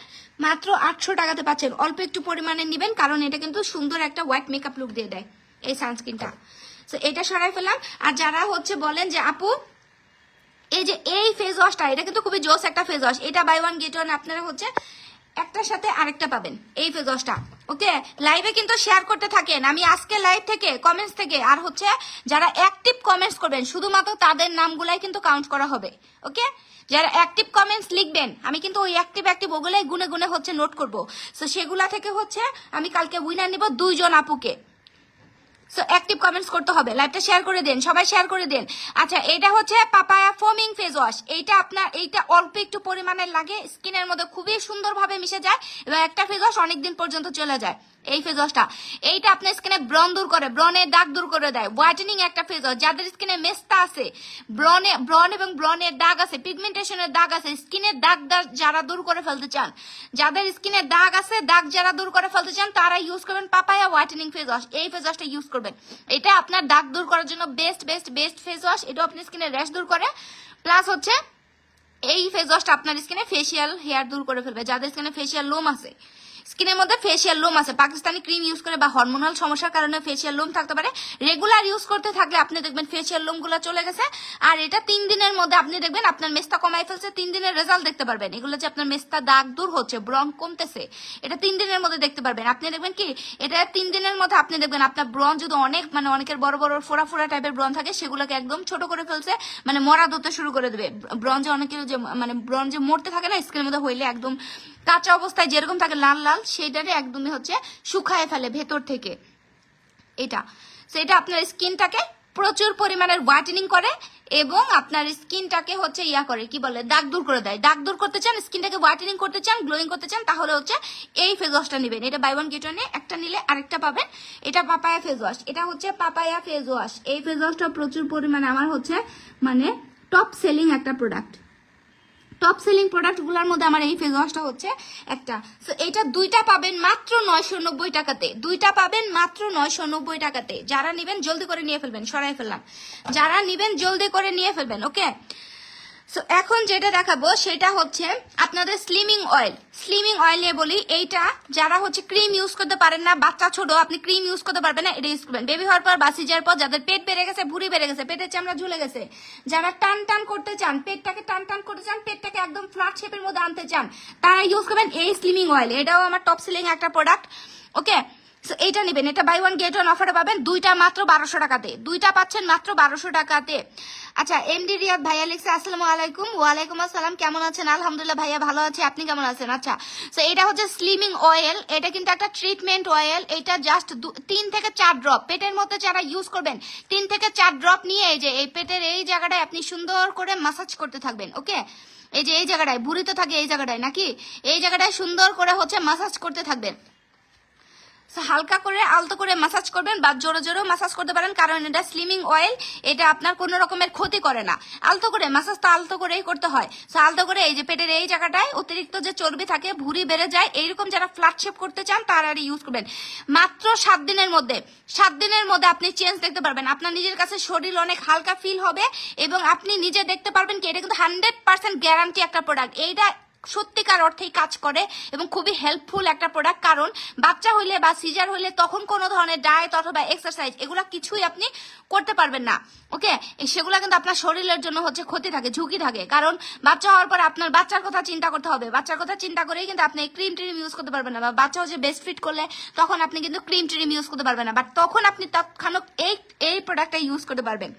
মাত্র 800 টাকাতে পাচ্ছেন। অল্প একটু পরিমাণে নেবেন, কারণ এটা কিন্তু সুন্দর একটা হোয়াইট মেকআপ লুক দিয়ে দেয় এই সানস্ক্রিনটা। সো এটা সরাই ফেলাম। আর যারা হচ্ছে বলেন যে আপু এই যে এই ফেস ওয়াশটা, এটা কিন্তু খুবই জোস একটা ফেস ওয়াশ। এটা বাই ওয়ান গেট ওয়ান আপনারা হচ্ছে একটার সাথে আরেকটা পাবেন এই ফেস ওয়াশটা। ওকে, লাইভে কিন্তু শেয়ার করতে থাকেন। আমি আজকে লাইভ থেকে কমেন্টস থেকে আর হচ্ছে যারা অ্যাক্টিভ কমেন্টস করবেন শুধুমাত্র তাদের নামগুলাই কিন্তু কাউন্ট করা হবে। ওকে, যারা অ্যাক্টিভ কমেন্টস লিখবেন আমি কিন্তু ওই অ্যাক্টিভ ওগুলাই গুনে গুনে হচ্ছে নোট করবো। সো সেগুলা থেকে হচ্ছে আমি কালকে উইনার নিব 2 জন আপুকে। সো অ্যাক্টিভ কমেন্টস করতে হবে। লাইভটা শেয়ার করে দেন, সবাই শেয়ার করে দেন। আচ্ছা, এটা হচ্ছে পাপায়া ফোমিং ফেস ওয়াশ। এইটা অল্প একটু পরিমাণের লাগে, স্কিনের মধ্যে খুবই সুন্দরভাবে মিশে যায় এবং একটা ফেস ওয়াশ অনেকদিন পর্যন্ত চলে যায়। এই ফেস ওয়াশটা এইটা আপনার স্কিনে ব্রণ দূর করে, ব্রণের দাগ দূর করে দেয়, হোয়াইটেনিং একটা ফেস ওয়াশ। যাদের স্কিনে মেস্তা আছে, ব্রণ এবং ব্রণের দাগ আছে, পিগমেন্টেশনের দাগ আছে, স্কিনের দাগ যারা দূর করে ফেলতে চান, যাদের স্কিনে দাগ আছে, দাগ যারা দূর করে ফেলতে চান তারা ইউজ করবেন পাপায়া হোয়াইটেনিং ফেস ওয়াশ। এই ফেস ওয়াশটা ইউজ করবেন। এটা আপনার দাগ দূর করার জন্য বেস্ট ফেস ওয়াশ। এটা আপনার স্কিনে র্যাশ দূর করে, প্লাস হচ্ছে এই ফেস ওয়াশটা আপনার স্কিনে ফেসিয়াল হেয়ার দূর করে ফেলবে। যাদের স্কিনে ফেসিয়াল লোম আছে, স্কিনের মধ্যে ফেসিয়াল লোম আছে, পাকিস্তানি ক্রিম ইউজ করে বা হরমোনাল সমস্যার কারণে ফেসিয়াল লোম থাকতে পারে, রেগুলার ইউজ করতে থাকলে আপনি দেখবেন ফেসিয়াল লোম গুলো চলে গেছে। আর এটা 3 দিনের মধ্যে আপনি দেখবেন আপনার মেস্তা কমাই ফেলছে। 3 দিনের রেজাল্ট দেখতে পারবেন। এগুলো যে আপনার মেস্তা দাগ দূর হচ্ছে, ব্রণ কমতেছে, এটা 3 দিনের মধ্যে দেখতে পারবেন। আপনি দেখবেন কি এটা 3 দিনের মধ্যে আপনি দেখবেন আপনার ব্রণ যদি অনেকের বড় বড় ফোড়া টাইপের ব্রণ থাকে সেগুলোকে একদম ছোট করে ফেলছে, মানে মরা ধরতে শুরু করে দেবে। ব্রণ যে অনেকের যে ব্রণ যে মরতে থাকে না স্কিনের মধ্যে হইলে একদম কাঁচা অবস্থায় যেরকম থাকে লাল লাল, সেইটারে একদমই হচ্ছে শুকায় ফেলে ভেতর থেকে এটা। সেটা আপনার স্কিনটাকে প্রচুর পরিমাণের হোয়াইটেনিং করে এবং আপনার স্কিনটাকে হচ্ছে করে কি বলে দাগ দূর করে দেয়। দাগ দূর করতে চান, স্কিনটাকে হোয়াইটেনিং করতে চান, গ্লোয়িং করতে চান, তাহলে হচ্ছে এই ফেস ওয়াশটা নেবেন। এটা বাই ওয়ান গেট ওয়ানে একটা নিলে আরেকটা পাবেন। এটা পাপায়া ফেস ওয়াশ। এটা হচ্ছে পাপায়া ফেস ওয়াশ। এই ফেস ওয়াশটা প্রচুর পরিমাণে আমার হচ্ছে মানে টপ সেলিং একটা প্রোডাক্ট। টপ সেলিং প্রোডাক্টগুলোর মধ্যে আমার এই ফেস ওয়াশটা হচ্ছে একটা। সো এটা 2টা পাবেন মাত্র 990 টাকাতে। 2টা পাবেন মাত্র 990 টাকাতে। যারা নেবেন জলদি করে নিয়ে ফেলবেন। সরাই ফেললাম, যারা নেবেন জলদি করে নিয়ে ফেলবেন। ওকে, সো এখন যেটা দেখাবো সেটা হচ্ছে আপনাদের স্লিমিং অয়েল। স্লিমিং অয়েল নিয়ে বলি, এইটা যারা হচ্ছে ক্রিম ইউজ করতে পারেন না, বাচ্চা ছোট, আপনি ক্রিম ইউজ করতে পারবেন না, এটা ইউজ করবেন। বেবি হওয়ার পর বা সিজার পর যাদের পেট বেড়ে গেছে, ভুঁড়ি বেড়ে গেছে, পেটের চামড়া ঝুলে গেছে, যারা টান করতে চান, পেটটাকে টান করতে চান, পেটটাকে একদম ফ্ল্যাট শেপের মধ্যে আনতে চান, তারা ইউজ করবেন এই স্লিমিং অয়েল। এটাও আমার টপ সেলিং একটা প্রোডাক্ট। ওকে, সো এইটা নেবেন। এটা বাই ওয়ান গেট ওয়ান অফারে পাবেন। 2টা মাত্র 1200 টাকাতে। 2টা পাচ্ছেন মাত্র 1200 টাকাতে। আচ্ছা এমডি রিয়াদ ভাইয়া লিখছে আসসালামু আলাইকুম। ওয়ালাইকুম আসসালাম, কেমন আছেন? আলহামদুলিল্লাহ ভাইয়া ভালো আছি, আপনি কেমন আছেন? আচ্ছা তো এটা হচ্ছে স্লিমিং অয়েল, এটা কিন্তু একটা ট্রিটমেন্ট অয়েল। এটা জাস্ট 3 থেকে 4 ড্রপ পেটের মধ্যে যারা ইউজ করবেন 3 থেকে 4 ড্রপ নিয়ে এই যে এই পেটের এই জায়গাটায় আপনি সুন্দর করে মাসাজ করতে থাকবেন। ওকে, এই যে এই জায়গাটায় ভুঁড়িতে থাকে এই জায়গাটায় নাকি এই জায়গাটায় সুন্দর করে হচ্ছে মাসাজ করতে থাকবেন। হালকা করে আলতো করে মাসাজ করবেন বা জোরে জোরেও মাসাজ করতে পারেন, কারণ এটা স্লিমিং অয়েল, এটা আপনার কোনো রকমের ক্ষতি করে না। আলতো করে মাসাজ তো আলতো করেই করতে হয়। আলতো করে এই যে পেটের এই জায়গাটায় অতিরিক্ত যে চর্বি থাকে, ভুঁড়ি বেড়ে যায়, এইরকম যারা ফ্ল্যাট শেপ করতে চান তারা ইউজ করবেন। মাত্র 7 দিনের মধ্যে আপনি চেঞ্জ দেখতে পারবেন। আপনার নিজের কাছে শরীর অনেক হালকা ফিল হবে এবং আপনি নিজে দেখতে পারবেন কি এটা কিন্তু 100% গ্যারান্টি একটা প্রোডাক্ট। এইটা সত্যিকার অর্থেই কাজ করে এবং খুবই হেল্পফুল একটা প্রোডাক্ট। কারণ বাচ্চা হইলে বা সিজার হইলে তখন কোনো ধরনের ডায়েট অথবা এক্সারসাইজ এগুলো কিছুই আপনি করতে পারবেন না। ওকে, সেগুলো কিন্তু আপনার শরীরের জন্য হচ্ছে ক্ষতি থাকে, ঝুঁকি থাকে। কারণ বাচ্চা হওয়ার পর আপনার বাচ্চার কথা চিন্তা করতে হবে, বাচ্চার কথা চিন্তা করেই কিন্তু আপনি ক্রিম ট্রিম ইউজ করতে পারবেন না। বা বাচ্চা হচ্ছে বেস্ট ফিট করলে তখন আপনি কিন্তু ক্রিম ট্রিম ইউজ করতে পারবেন না, বাট তখন আপনি তৎক্ষণাৎ এই প্রোডাক্টটা ইউজ করতে পারবেন।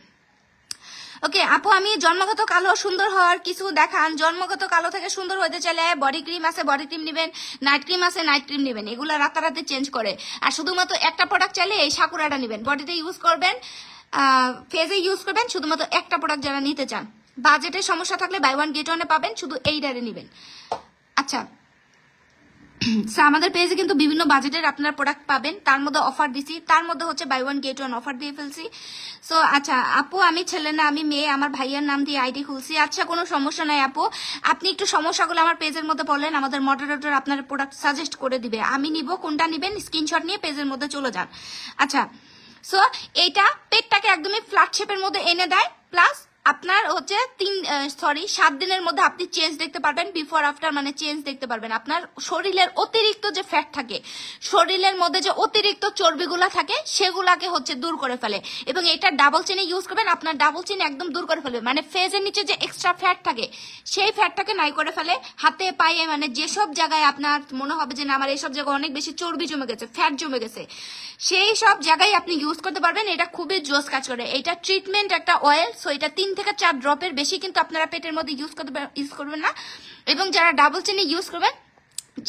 ওকে আপু, আমি জন্মগত কালো সুন্দর হওয়ার কিছু দেখান। জন্মগত কালো থেকে সুন্দর হতে চাইলে বডি ক্রিম আছে, বডি ক্রিম নেবেন, নাইট ক্রিম আছে, নাইট ক্রিম নেবেন। এগুলো রাতারাতি চেঞ্জ করে। আর শুধুমাত্র একটা প্রোডাক্ট চাইলে এই সাকুরাটা নেবেন, বডিতে ইউজ করবেন, ফেসে ইউজ করবেন। শুধুমাত্র একটা প্রোডাক্ট যারা নিতে চান, বাজেটের সমস্যা থাকলে বাই ওয়ান গেট ওয়ানে পাবেন, শুধু এইটারে নেবেন। আচ্ছা আমাদের পেজে কিন্তু বিভিন্ন বাজেটের আপনারা প্রোডাক্ট পাবেন, তার মধ্যে অফার দিছি, তার মধ্যে হচ্ছে buy one get one offer দিয়ে ফেলছি। সো আচ্ছা আপু, আমি ছেলে না আমি মেয়ে, আমার ভাইয়ের নাম দিয়ে আইডি খুলছি। আচ্ছা কোনো সমস্যা নাই আপু, আপনি একটু সমস্যাগুলো আমার পেজের মধ্যে বললেন, আমাদের মডারেটর আপনার প্রোডাক্ট সাজেস্ট করে দিবে। আমি নিব, কোনটা নিবেন স্ক্রিনশট নিয়ে পেজের মধ্যে চলে যান। আচ্ছা সো এইটা পেটটাকে একদমই ফ্ল্যাট শেপের মধ্যে এনে দেয়, প্লাস আপনার হচ্ছে 7 দিনের মধ্যে আপনি চেঞ্জ দেখতে পারবেন, বিফোর আফটার মানে চেঞ্জ দেখতে পারবেন। আপনার শরীরের অতিরিক্ত যে ফ্যাট থাকে, শরীরের মধ্যে যে অতিরিক্ত চর্বিগুলা থাকে সেগুলাকে হচ্ছে দূর করে ফেলে। এবং এটা ডাবল চেনে ইউজ করবেন, আপনার ডাবল চেন একদম দূর করে ফেলবে। মানে ফেজের নিচে যে এক্সট্রা ফ্যাট থাকে সেই ফ্যাটটাকে নাই করে ফেলে। হাতে পায়ে মানে যেসব জায়গায় আপনার মনে হবে যে না আমার এইসব জায়গায় অনেক বেশি চর্বি জমে গেছে, ফ্যাট জমে গেছে, সেই সব জায়গায় আপনি ইউজ করতে পারবেন। এটা খুবই জোস কাজ করে। এটা ট্রিটমেন্ট একটা অয়েল। সো এটা 3 থেকে 4 ড্রপের বেশি কিন্তু আপনারা পেটের মধ্যে ইউজ করবেন না। এবং যারা ডাবল চেনে ইউজ করবেন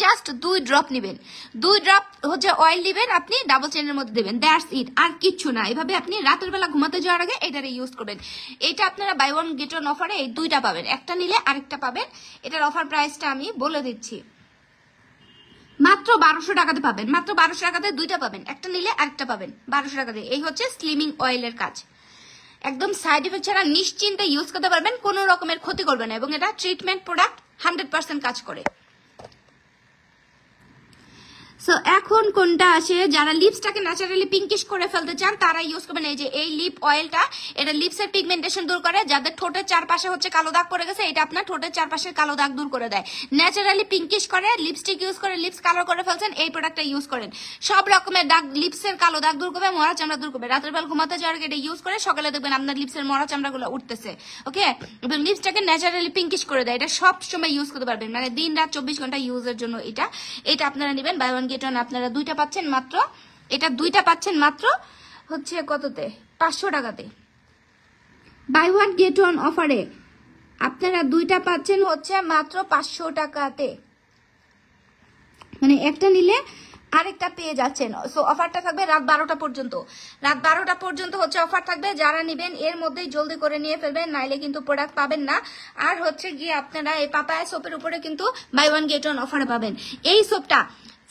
জাস্ট 2 ড্রপ নেবেন, 2 ড্রপ হচ্ছে অয়েল নেবেন, আপনি ডাবল চেনের মধ্যে দেবেন, দ্যাটস ইট, আর কিচ্ছু না। এভাবে আপনি রাতের বেলা ঘুমাতে যাওয়ার আগে এটারে ইউজ করবেন। এটা আপনারা বাই ওয়ান গেট ওয়ান অফারে এই 2টা পাবেন, একটা নিলে আরেকটা পাবেন। এটার অফার প্রাইসটা আমি বলে দিচ্ছি, মাত্র 1200 টাকাতে পাবেন। মাত্র 1200 টাকাতে 2টা পাবেন, একটা নিলে আরেকটা পাবেন 1200 টাকাতে। এই হচ্ছে স্লিমিং অয়েলের কাজ, একদম সাইড এফেক্ট ছাড়া নিশ্চিন্তে ইউজ করতে পারবেন, কোনো রকমের ক্ষতি করবে না। এবং এটা ট্রিটমেন্ট প্রোডাক্ট, 100% কাজ করে। সো এখন কোনটা আসে, যারা লিপসটাকে ন্যাচারালি পিঙ্কিশ করে ফেলতে চান তারা ইউজ করবেন এই যে এই লিপ অয়েলটা। এটা লিপসের পিগমেন্টেশন দূর করে, যাদের ঠোঁটের চারপাশে হচ্ছে কালো দাগ পড়ে গেছে এটা আপনার ঠোঁটের চারপাশের কালো দাগ দূর করে দেয়, ন্যাচারালি পিঙ্কিশ করে। লিপস্টিক ইউজ করে লিপস কালার করে ফেলছেন, এই প্রোডাক্টটা ইউজ করেন, সব রকমের দাগ, লিপসের কালো দাগ দূর করবে, মরা চামড়া দূর করবে। রাতের বেলা ঘুমাতে যাওয়ার আগে এটা ইউজ করে সকালে দেখবেন আপনার লিপসের মরা চামড়াগুলো উঠতেছে। ওকে, এবং লিপসটাকে ন্যাচারালি পিঙ্কিশ করে দেয়। এটা সব সময় ইউজ করতে পারবেন, মানে দিন রাত 24 ঘন্টা ইউজের জন্য এটা আপনারা নেবেন। বাই ওয়ান গেট ওয়ান আপনারা 2টা পাচ্ছেন মাত্র, এটা 2টা পাচ্ছেন মাত্র হচ্ছে কততে, 500 টাকাতে। বাই ওয়ান গেট ওয়ান অফারে আপনারা 2টা পাচ্ছেন হচ্ছে মাত্র 500 টাকাতে, মানে একটা নিলে আরেকটা পেয়ে যাচ্ছেন। সো অফারটা থাকবে রাত 12টা পর্যন্ত, রাত 12টা পর্যন্ত হচ্ছে অফার থাকবে। যারা নেবেন এর মধ্যেই জলদি করে নিয়ে ফেলবেন, নাইলে কিন্তু প্রোডাক্ট পাবেন না। আর হচ্ছে গিয়ে আপনারা এই পাপায়া সোপের উপরে কিন্তু বাই ওয়ান গেট ওয়ান অফারে পাবেন। এই সোপটা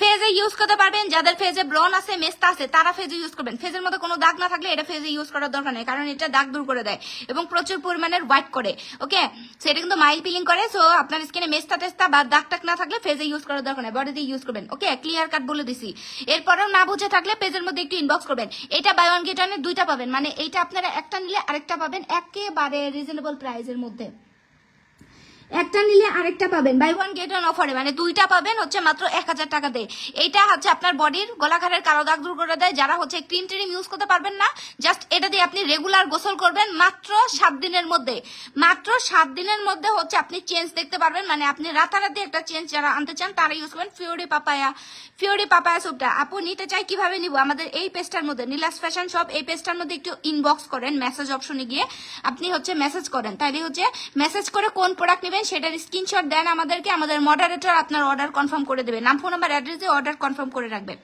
ফেজে ইউজ করতে পারবেন, যাদের ফেজে ব্রন আছে, মেস্তা আছে, তারা ফেজে ইউজ করবেন। ফেজের মধ্যে কোনো দাগ না থাকলে এটা ফেজে ইউজ করার দরকার নেই, কারণ এটা দাগ দূর করে দেয় এবং প্রচুর পরিমাণের হোয়াইট করে। ওকে, সেটা কিন্তু মাইল পিলিং করে। সো আপনার স্কিনে মেস্তা টেস্তা বা দাগ টাক না থাকলে ফেজে ইউজ করার দরকার নেই, বডিতে ইউজ করবেন। ওকে, ক্লিয়ার কাট বলে দিছি। এরপরেও না বুঝে থাকলে পেজের মধ্যে একটু ইনবক্স করবেন। এটা বাই ওয়ান গেট ওয়ানে 2টা পাবেন, মানে এইটা আপনারা একটা নিলে আরেকটা পাবেন একেবারে রিজনেবল প্রাইসের মধ্যে। একটা নিলে আরেকটা পাবেন, বাই ওয়ান গেট ওয়ান অফারে, মানে দুইটা পাবেন হচ্ছে মাত্র 1000 টাকাতে। এইটা হচ্ছে আপনার বডির গলাঘাটের কালো দাগ দূর করে দেয়। যারা হচ্ছে ক্রিম ট্রিম ইউজ করতে পারবেন না, জাস্ট এটা দিয়ে আপনি রেগুলার গোসল করবেন মাত্র 7 দিনের মধ্যে। মাত্র 7 দিনের মধ্যে হচ্ছে আপনি চেঞ্জ দেখতে পারবেন, মানে আপনি রাতারাতি একটা চেঞ্জ যারা আনতে চান তারা ইউজ করবেন ফিওরি পাপায়া স্যুপটা। আপু নিতে চাই কিভাবে নিব? আমাদের এই পেজটার মধ্যে নীলাস ফ্যাশন শপ, এই পেজটার মধ্যে একটু ইনবক্স করেন, মেসেজ অপশনে গিয়ে আপনি হচ্ছে মেসেজ করেন, তাইলে হচ্ছে মেসেজ করে কোন প্রোডাক্ট নেবেন সেটার স্ক্রিনশট দেন আমাদেরকে, আমাদের মডারেটর আপনার অর্ডার কনফার্ম করে দেবে। নাম, ফোন নাম্বার, অ্যাড্রেস দিয়ে অর্ডার কনফার্ম করে রাখবেন।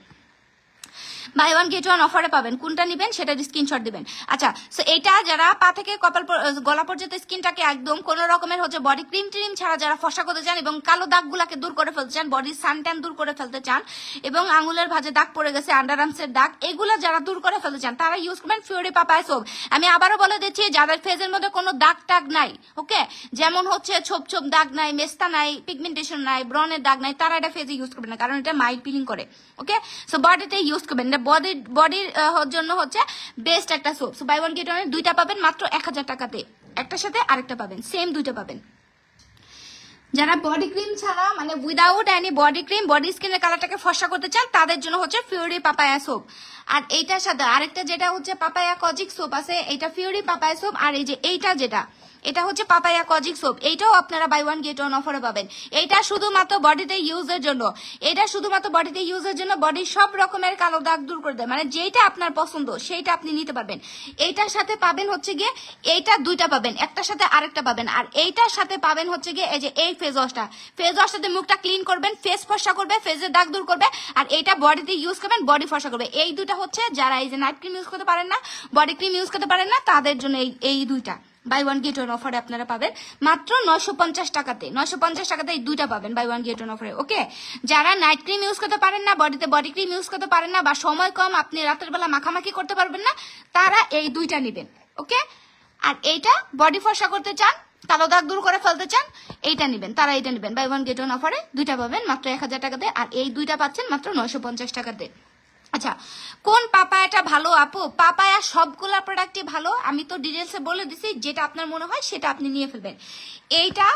বাই ওয়ান গেট ওয়ান অফারে পাবেন, কোনটা নেবেন সেটার স্ক্রিনশট দিবেন। আচ্ছা, সো এটা যারা পা থেকে কপাল গলা পর্যন্ত স্কিনটাকে একদম কোন রকমের হচ্ছে বডি ক্রিম ট্রিম ছাড়া যারা ফসা করতে চান এবং কালো দাগগুলাকে দূর করে ফেলতে চান, বডির সানট্যান দূর করে ফেলতে চান এবং আঙুলের ভাঁজে দাগ পড়ে গেছে, আন্ডারআর্মসের দাগ, এগুলো যারা দূর করে ফেলতে চান তারা ইউজ করবেন ফিওরি পাপায়া সোপ। আমি আবারও বলে দিচ্ছি, যাদের ফেজের মধ্যে কোনো দাগ টাগ নাই, ওকে, যেমন হচ্ছে ছোপ ছোপ দাগ নাই, মেস্তা নাই, পিগমেন্টেশন নাই, ব্রনের দাগ নাই, তারা এটা ফেজে ইউজ করবেন না, কারণ এটা মাইল্ড পিলিং করে। ওকে, সো বডিতে ইউজ করবেন, এটা বডির জন্য হচ্ছে বেস্ট একটা soap. So buy one get one দুইটা পাবেন মাত্র 1000 টাকাতে, একটার সাথে আরেকটা পাবেন, সেম দুইটা পাবেন। যারা বডি ক্রিম ছাড়া মানে without any body cream body স্কিনের কালারটাকে ফর্সা করতে চান তাদের জন্য হচ্ছে ফিওরি পাপায়া সোপ। আর এইটার সাথে আরেকটা যেটা হচ্ছে পাপায়া কজিক সোপ আছে, এটা ফিওরি পাপায়া সোপ। আর এই যে এইটা যেটা, এটা হচ্ছে পাপায়া কজিক সোপ, এইটাও আপনারা বাই ওয়ান গেট ওয়ান অফারে পাবেন। এইটা শুধুমাত্র বডিতে ইউজের জন্য, এটা শুধুমাত্র বডিতে ইউজের জন্য, বডির সব রকমের কালো দাগ দূর করে দেয়, মানে যেটা আপনার পছন্দ সেইটা আপনি নিতে পারবেন। এইটার সাথে পাবেন হচ্ছে গিয়ে এইটা দুইটা পাবেন, একটার সাথে আরেকটা পাবেন। আর এইটার সাথে পাবেন হচ্ছে গিয়ে এই যে এই ফেস ওয়াশটাতে মুখটা ক্লিন করবেন, ফেস ফর্সা করবে, ফেসের দাগ দূর করবে, আর এইটা বডিতে ইউজ করবেন, বডি ফর্সা করবে। এই দুটা হচ্ছে যারা এই যে নাইট ক্রিম ইউজ করতে পারেন না, বডি ক্রিম ইউজ করতে পারেন না, তাদের জন্য এই দুইটা বাই ওয়ান গেট ওয়ান অফারে আপনারা পাবেন মাত্র 950 টাকাতে। 950 টাকাতে এই দুইটা পাবেন বাই ওয়ান গেট ওয়ান অফারে। ওকে, যারা নাইট ক্রিম ইউজ করতে পারেন না, বডিতে বডি ক্রিম ইউজ করতে পারেন না, বা সময় কম, আপনি রাতের বেলা মাখামাখি করতে পারবেন না, তারা এই দুইটা নেবেন। ওকে, আর এইটা বডি ফর্সা করতে চান, কালো দাগ দূর করে ফেলতে চান, এইটা নেবেন, তারা এইটা নেবেন। বাই ওয়ান গেট ওয়ান অফারে দুইটা পাবেন মাত্র 1000 টাকাতে, আর এই দুইটা পাচ্ছেন মাত্র 950 টাকাতে। আচ্ছা, কোন পাপায়াটা ভালো আপু? পাপায়া সবগুলা প্রোডাক্টই ভালো, আমি তো ডিটেলসে বলে দিছি, যেটা আপনার মনে হয় সেটা আপনি নিয়ে ফেলবেন। এইটা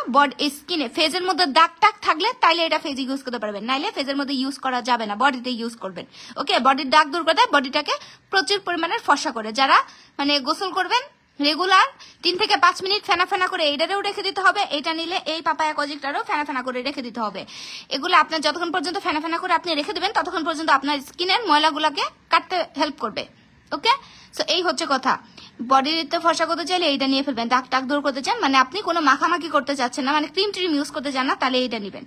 স্কিনে ফেজের মধ্যে দাগ টাগ থাকলে তাইলে এটা ফেজে ইউজ করতে পারবেন, নাইলে ফেজের মধ্যে ইউজ করা যাবে না, বডিতে ইউজ করবেন। ওকে, বডির দাগ দূর করে দেয়, বডিটাকে প্রচুর পরিমাণে ফর্সা করে। যারা মানে গোসল করবেন রেগুলার 3 থেকে 5 মিনিট ফেনা ফেনা করে এইটারেও রেখে দিতে হবে, এটা নিলে এই পাপায়া কজিকটারও ফেনা ফেনা করে রেখে দিতে হবে। এগুলো আপনার যতক্ষণ পর্যন্ত ফেনা ফেনা করে আপনি রেখে দেবেন ততক্ষণ পর্যন্ত আপনার স্কিনের ময়লাগুলোকে কাটতে হেল্প করবে। ওকে, সো এই হচ্ছে কথা। বডিতে ফর্সা করতে চাইলে এইটা নিয়ে ফেলবেন, দাগ টাগ দূর করতে চান, মানে আপনি কোনো মাখামাখি করতে চাচ্ছেন না, মানে ক্রিম ট্রিম ইউজ করতে চান না, তাহলে এইটা নেবেন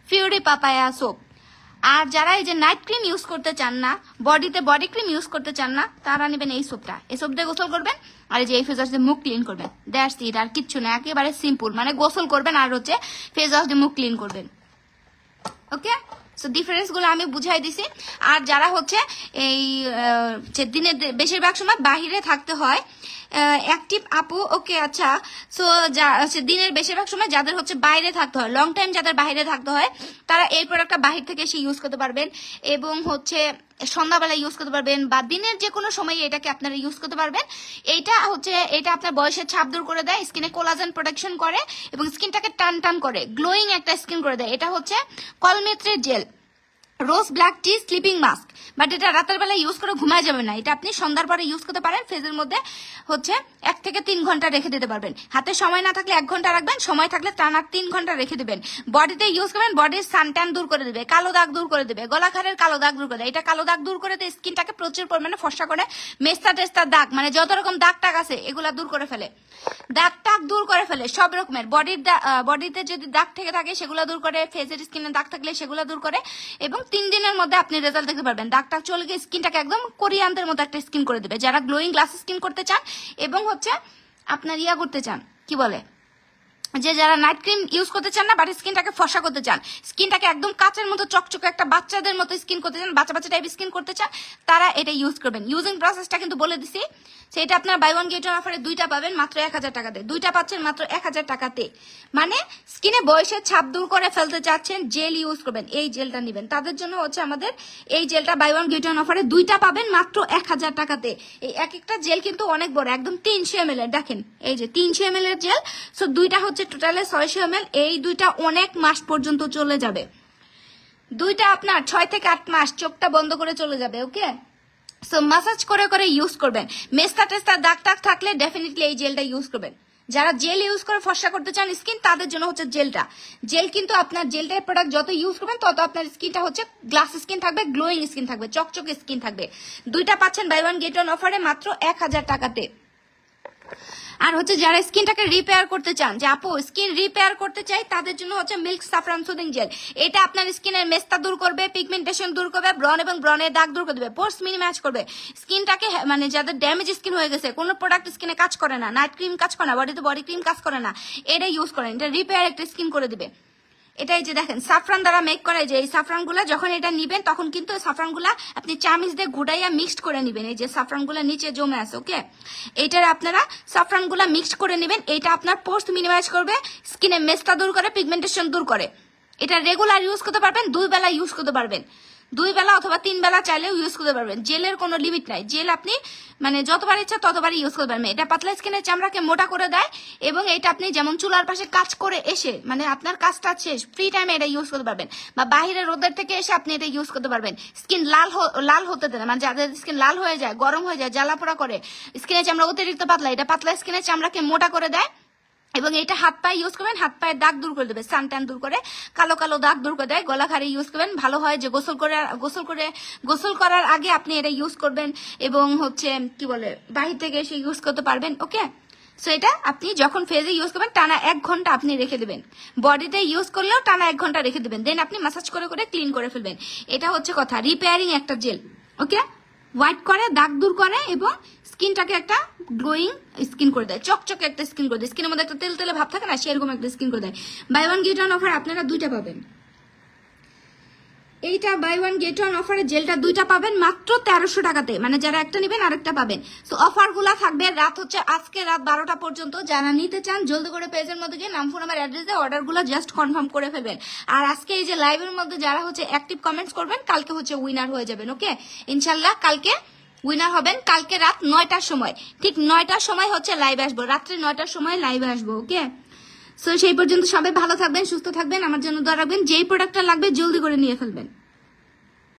ফিওরি পাপায়া সোপ। আর যারা এই যে নাইট ক্রিম ইউজ করতে চান না, বডিতে বডি ক্রিম ইউজ করতে চান না, তারা নেবেন এই সোপটা। এই সোপ দিয়ে গোসল করবেন, আর এই যে এই ফেস ওয়াশ দিয়ে মুখ ক্লিন করবেন, দ্যাটস ইট, আর কিচ্ছু না, একেবারে সিম্পল, মানে গোসল করবেন আর হচ্ছে ফেস ওয়াশ দিয়ে মুখ ক্লিন করবেন। ওকে, সো ডিফারেন্স গুলো আমি বুঝাই দিছি। আর যারা হচ্ছে এই যে দিনের বেশিরভাগ সময় বাহিরে থাকতে হয়, অ্যাক্টিভ আপু, ওকে, আচ্ছা, সো দিনের বেশিরভাগ সময় যাদের হচ্ছে বাইরে থাকতে হয়, লং টাইম যাদের বাইরে থাকতে হয়, তারা এই প্রোডাক্টটা বাহির থেকে এসে ইউজ করতে পারবেন, এবং হচ্ছে সন্ধ্যাবেলা ইউজ করতে পারবেন, বা দিনের যে কোনো সময় এটাকে আপনারা ইউজ করতে পারবেন। এটা হচ্ছে এটা আপনার বয়সের ছাপ দূর করে দেয়, স্কিনে কোলাজেন প্রোটেকশন করে এবং স্কিনটাকে টান টান করে, গ্লোয়িং একটা স্কিন করে দেয়। এটা হচ্ছে কলমেত্রের gel rose black tea sleeping mask, but এটা রাতের বেলা ইউজ করে ঘুমায় যাবে না, এটা আপনি সন্ধ্যার পরে ইউজ করতে পারেন। ফেজের মধ্যে হচ্ছে 1 থেকে 3 ঘন্টা রেখে দিতে পারবেন, হাতে সময় না থাকলে 1 ঘন্টা রাখবেন, সময় থাকলে টানা 3 ঘন্টা রেখে দিবেন। বডিতে ইউজ করবেন, বডির সানট্যান দূর করে দেবে, কালো দাগ দূর করে দেবে, গলাখারের কালো দাগ দূর করে দেবে। এটা কালো দাগ দূর করে দেয়, স্কিনটাকে প্রচুর পরিমাণে ফর্সা করে, মেস্তা টেস্তার দাগ, মানে যত রকম দাগ টাগ আছে এগুলা দূর করে ফেলে, দাগ টাগ দূর করে ফেলে, সব রকমের বডিতে যদি দাগ থেকে থাকে সেগুলো দূর করে, ফেসের স্কিনে দাগ থাকলে সেগুলো দূর করে, এবং 3 দিনের মধ্যে আপনি রেজাল্ট দেখতে পারবেন। দাগ টাগ চলে গিয়ে স্কিনটাকে একদম কোরিয়ানদের মতো একটা স্কিন করে দেবে। যারা গ্লোয়িং গ্লাস স্কিন করতে চান এবং হচ্ছে আপনার ইয়া করতে চান, কি বলে, যে যারা নাইট ক্রিম ইউজ করতে চান না, বাট স্কিনটাকে ফর্সা করতে চান, স্কিনটাকে একদম কাচের মতো চকচকে একটা বাচ্চাদের মতো স্কিন করতে চান, বাচ্চা বাচ্চা টাইপ স্কিন করতে চান, তারা এটা ইউজ করবেন। ইউজিং প্রসেসটা কিন্তু বলে দিছি, সেটা আপনার বাই ওয়ান গেট ওয়ান অফারে দুইটা পাবেন মাত্র 1000 টাকাতে, দুইটা পাচ্ছেন মাত্র 1000 টাকাতে। মানে স্কিনে বয়সের ছাপ দূর করে ফেলতে চাচ্ছেন, জেল ইউজ করবেন, এই জেলটা নেবেন, তাদের জন্য হচ্ছে আমাদের এই জেলটা বাই ওয়ান গেট ওয়ান অফারে দুইটা পাবেন মাত্র 1000 টাকাতে। এই এক একটা জেল কিন্তু অনেক বড়, একদম 300 ml এর, দেখেন এই যে 300 ml এর জেল, সো দুইটা হচ্ছে টোটালে 600 ml। এই দুইটা অনেক মাস পর্যন্ত চলে যাবে, দুইটা আপনার 6 থেকে 8 মাস চোখটা বন্ধ করে চলে যাবে। ওকে, সো মাসাজ করে করে ইউজ করবেন। মেস্তা টেস্তা দাগ টাগ থাকলে ডেফিনেটলি এই জেলটা ইউজ করবেন। যারা জেল ইউজ করে ফর্সা করতে চান স্কিন, তাদের জন্য হচ্ছে জেলটা। জেল কিন্তু আপনার জেলটার প্রোডাক্ট যত ইউজ করবেন তত আপনার স্কিনটা হচ্ছে গ্লাস স্কিন থাকবে, গ্লোয়িং স্কিন থাকবে, চকচকে স্কিন থাকবে। দুইটা পাচ্ছেন বাই ওয়ান গেট ওয়ান অফারে মাত্র 1000 টাকাতে। আর হচ্ছে যারা স্কিনটাকে রিপেয়ার করতে চান, যে আপু স্কিন রিপেয়ার করতে চাই, তাদের জন্য হচ্ছে মিল্ক সাফরান সুদিং জেল। এটা আপনার স্কিনের মেস্তা দূর করবে, পিগমেন্টেশন দূর করবে, ব্রন এবং ব্রনের দাগ দূর করে দেবে, পোর্স মিনিমাইজ করবে স্কিনটাকে। মানে যাদের ড্যামেজ স্কিন হয়ে গেছে, কোনো প্রোডাক্ট স্কিনে কাজ করে না, নাইট ক্রিম কাজ করে না, বডিতে বডি ক্রিম কাজ করে না, এটা ইউজ করেন, এটা রিপেয়ার একটা স্কিন করে দিবে। এটাই যে দেখেন সাফরান দ্বারা মেক করা, যে এই সাফরানগুলা যখন এটা নিবেন তখন কিন্তু সাফরানগুলা আপনি চামিচ দিয়ে ঘুরাইয়া মিক্সড করে নিবেন। এই যে সাফরানগুলা নিচে জমে আছে, ওকে, এইটার আপনারা সাফরানগুলা মিক্সড করে নিবেন। এটা আপনার পোর্স মিনিমাইজ করবে, স্কিনে মেস্তা দূর করে, পিগমেন্টেশন দূর করে। এটা রেগুলার ইউজ করতে পারবেন, 2 বেলা ইউজ করতে পারবেন, 2 বেলা অথবা 3 বেলা চাইলেও ইউজ করতে পারবেন। জেলের কোনো লিমিট নাই, জেল আপনি মানে যতবার ইচ্ছা ততবারই ইউজ করতে পারবেন। এটা পাতলা স্কিনের চামড়াকে মোটা করে দেয়, এবং এটা আপনি যেমন চুলার পাশে কাজ করে এসে, মানে আপনার কাজটা শেষ, ফ্রি টাইমে এটা ইউজ করতে পারবেন, বা বাহিরে রোদের থেকে এসে আপনি এটা ইউজ করতে পারবেন। স্কিন লাল হতে দেন, মানে যাদের স্কিন লাল হয়ে যায়, গরম হয়ে যায়, জ্বালা পোড়া করে, স্কিনের চামড়া অতিরিক্ত পাতলা, এটা পাতলা স্কিনের চামড়াকে মোটা করে দেয়। এবং এটা হাত পায়ে ইউজ করবেন, হাত পায়ের দাগ দূর করে দেবে, সানট্যান দূর করে, কালো কালো দাগ দূর করে দেয়। গলা খাড়ি ইউজ করবেন, ভালো হয় যে গোসল করার আগে আপনি এটা ইউজ করবেন, এবং হচ্ছে কি বলে বাহির থেকে এসে ইউজ করতে পারবেন। ওকে, সো এটা আপনি যখন ফেজে ইউজ করবেন টানা 1 ঘন্টা আপনি রেখে দেবেন, বডিতে ইউজ করলেও টানা 1 ঘন্টা রেখে দেবেন, দেন আপনি মাসাজ করে করে ক্লিন করে ফেলবেন। এটা হচ্ছে কথা, রিপেয়ারিং একটা জেল। ওকে, হোয়াইট করে, দাগ দূর করে, এবং স্কিনটাকে একটা গ্লোয়িং স্কিন করে দেয়, চকচকে একটা স্কিন করে দেয়। স্কিনের মধ্যে একটা তেল তেলে ভাব থাকে না, সেরকম একটা স্কিন করে দেয়। Buy one get one offer আপনারা 2টা পাবেন। এইটা বাই ওয়ান গেট ওয়ান অফারে জেলটা 2টা পাবেন মাত্র 1300 টাকাতে, মানে যারা একটা নেবেন আরেকটা পাবেন। সো অফার গুলা থাকবে রাত হচ্ছে আজকে রাত 12টা পর্যন্ত। যারা নিতে চান জলদি করে পেজের মধ্যে গিয়ে নাম, ফোন নাম্বার, অ্যাড্রেস দিয়ে অর্ডার গুলো জাস্ট কনফার্ম করে ফেলবেন। আর আজকে এই যে লাইভের মধ্যে যারা হচ্ছে অ্যাক্টিভ কমেন্টস করবেন, কালকে হচ্ছে উইনার হয়ে যাবেন। ওকে, ইনশাল্লাহ কালকে উইনার হবেন। কালকে রাত 9টার সময়, ঠিক 9টার সময় হচ্ছে লাইভে আসবো, রাত্রে 9টার সময় লাইভে আসবো। ওকে, সো সেই পর্যন্ত সবাই ভালো থাকবেন, সুস্থ থাকবেন, আমার জন্য দোয়া রাখবেন। যেই প্রোডাক্টটা লাগবে জলদি করে নিয়ে ফেলবেন।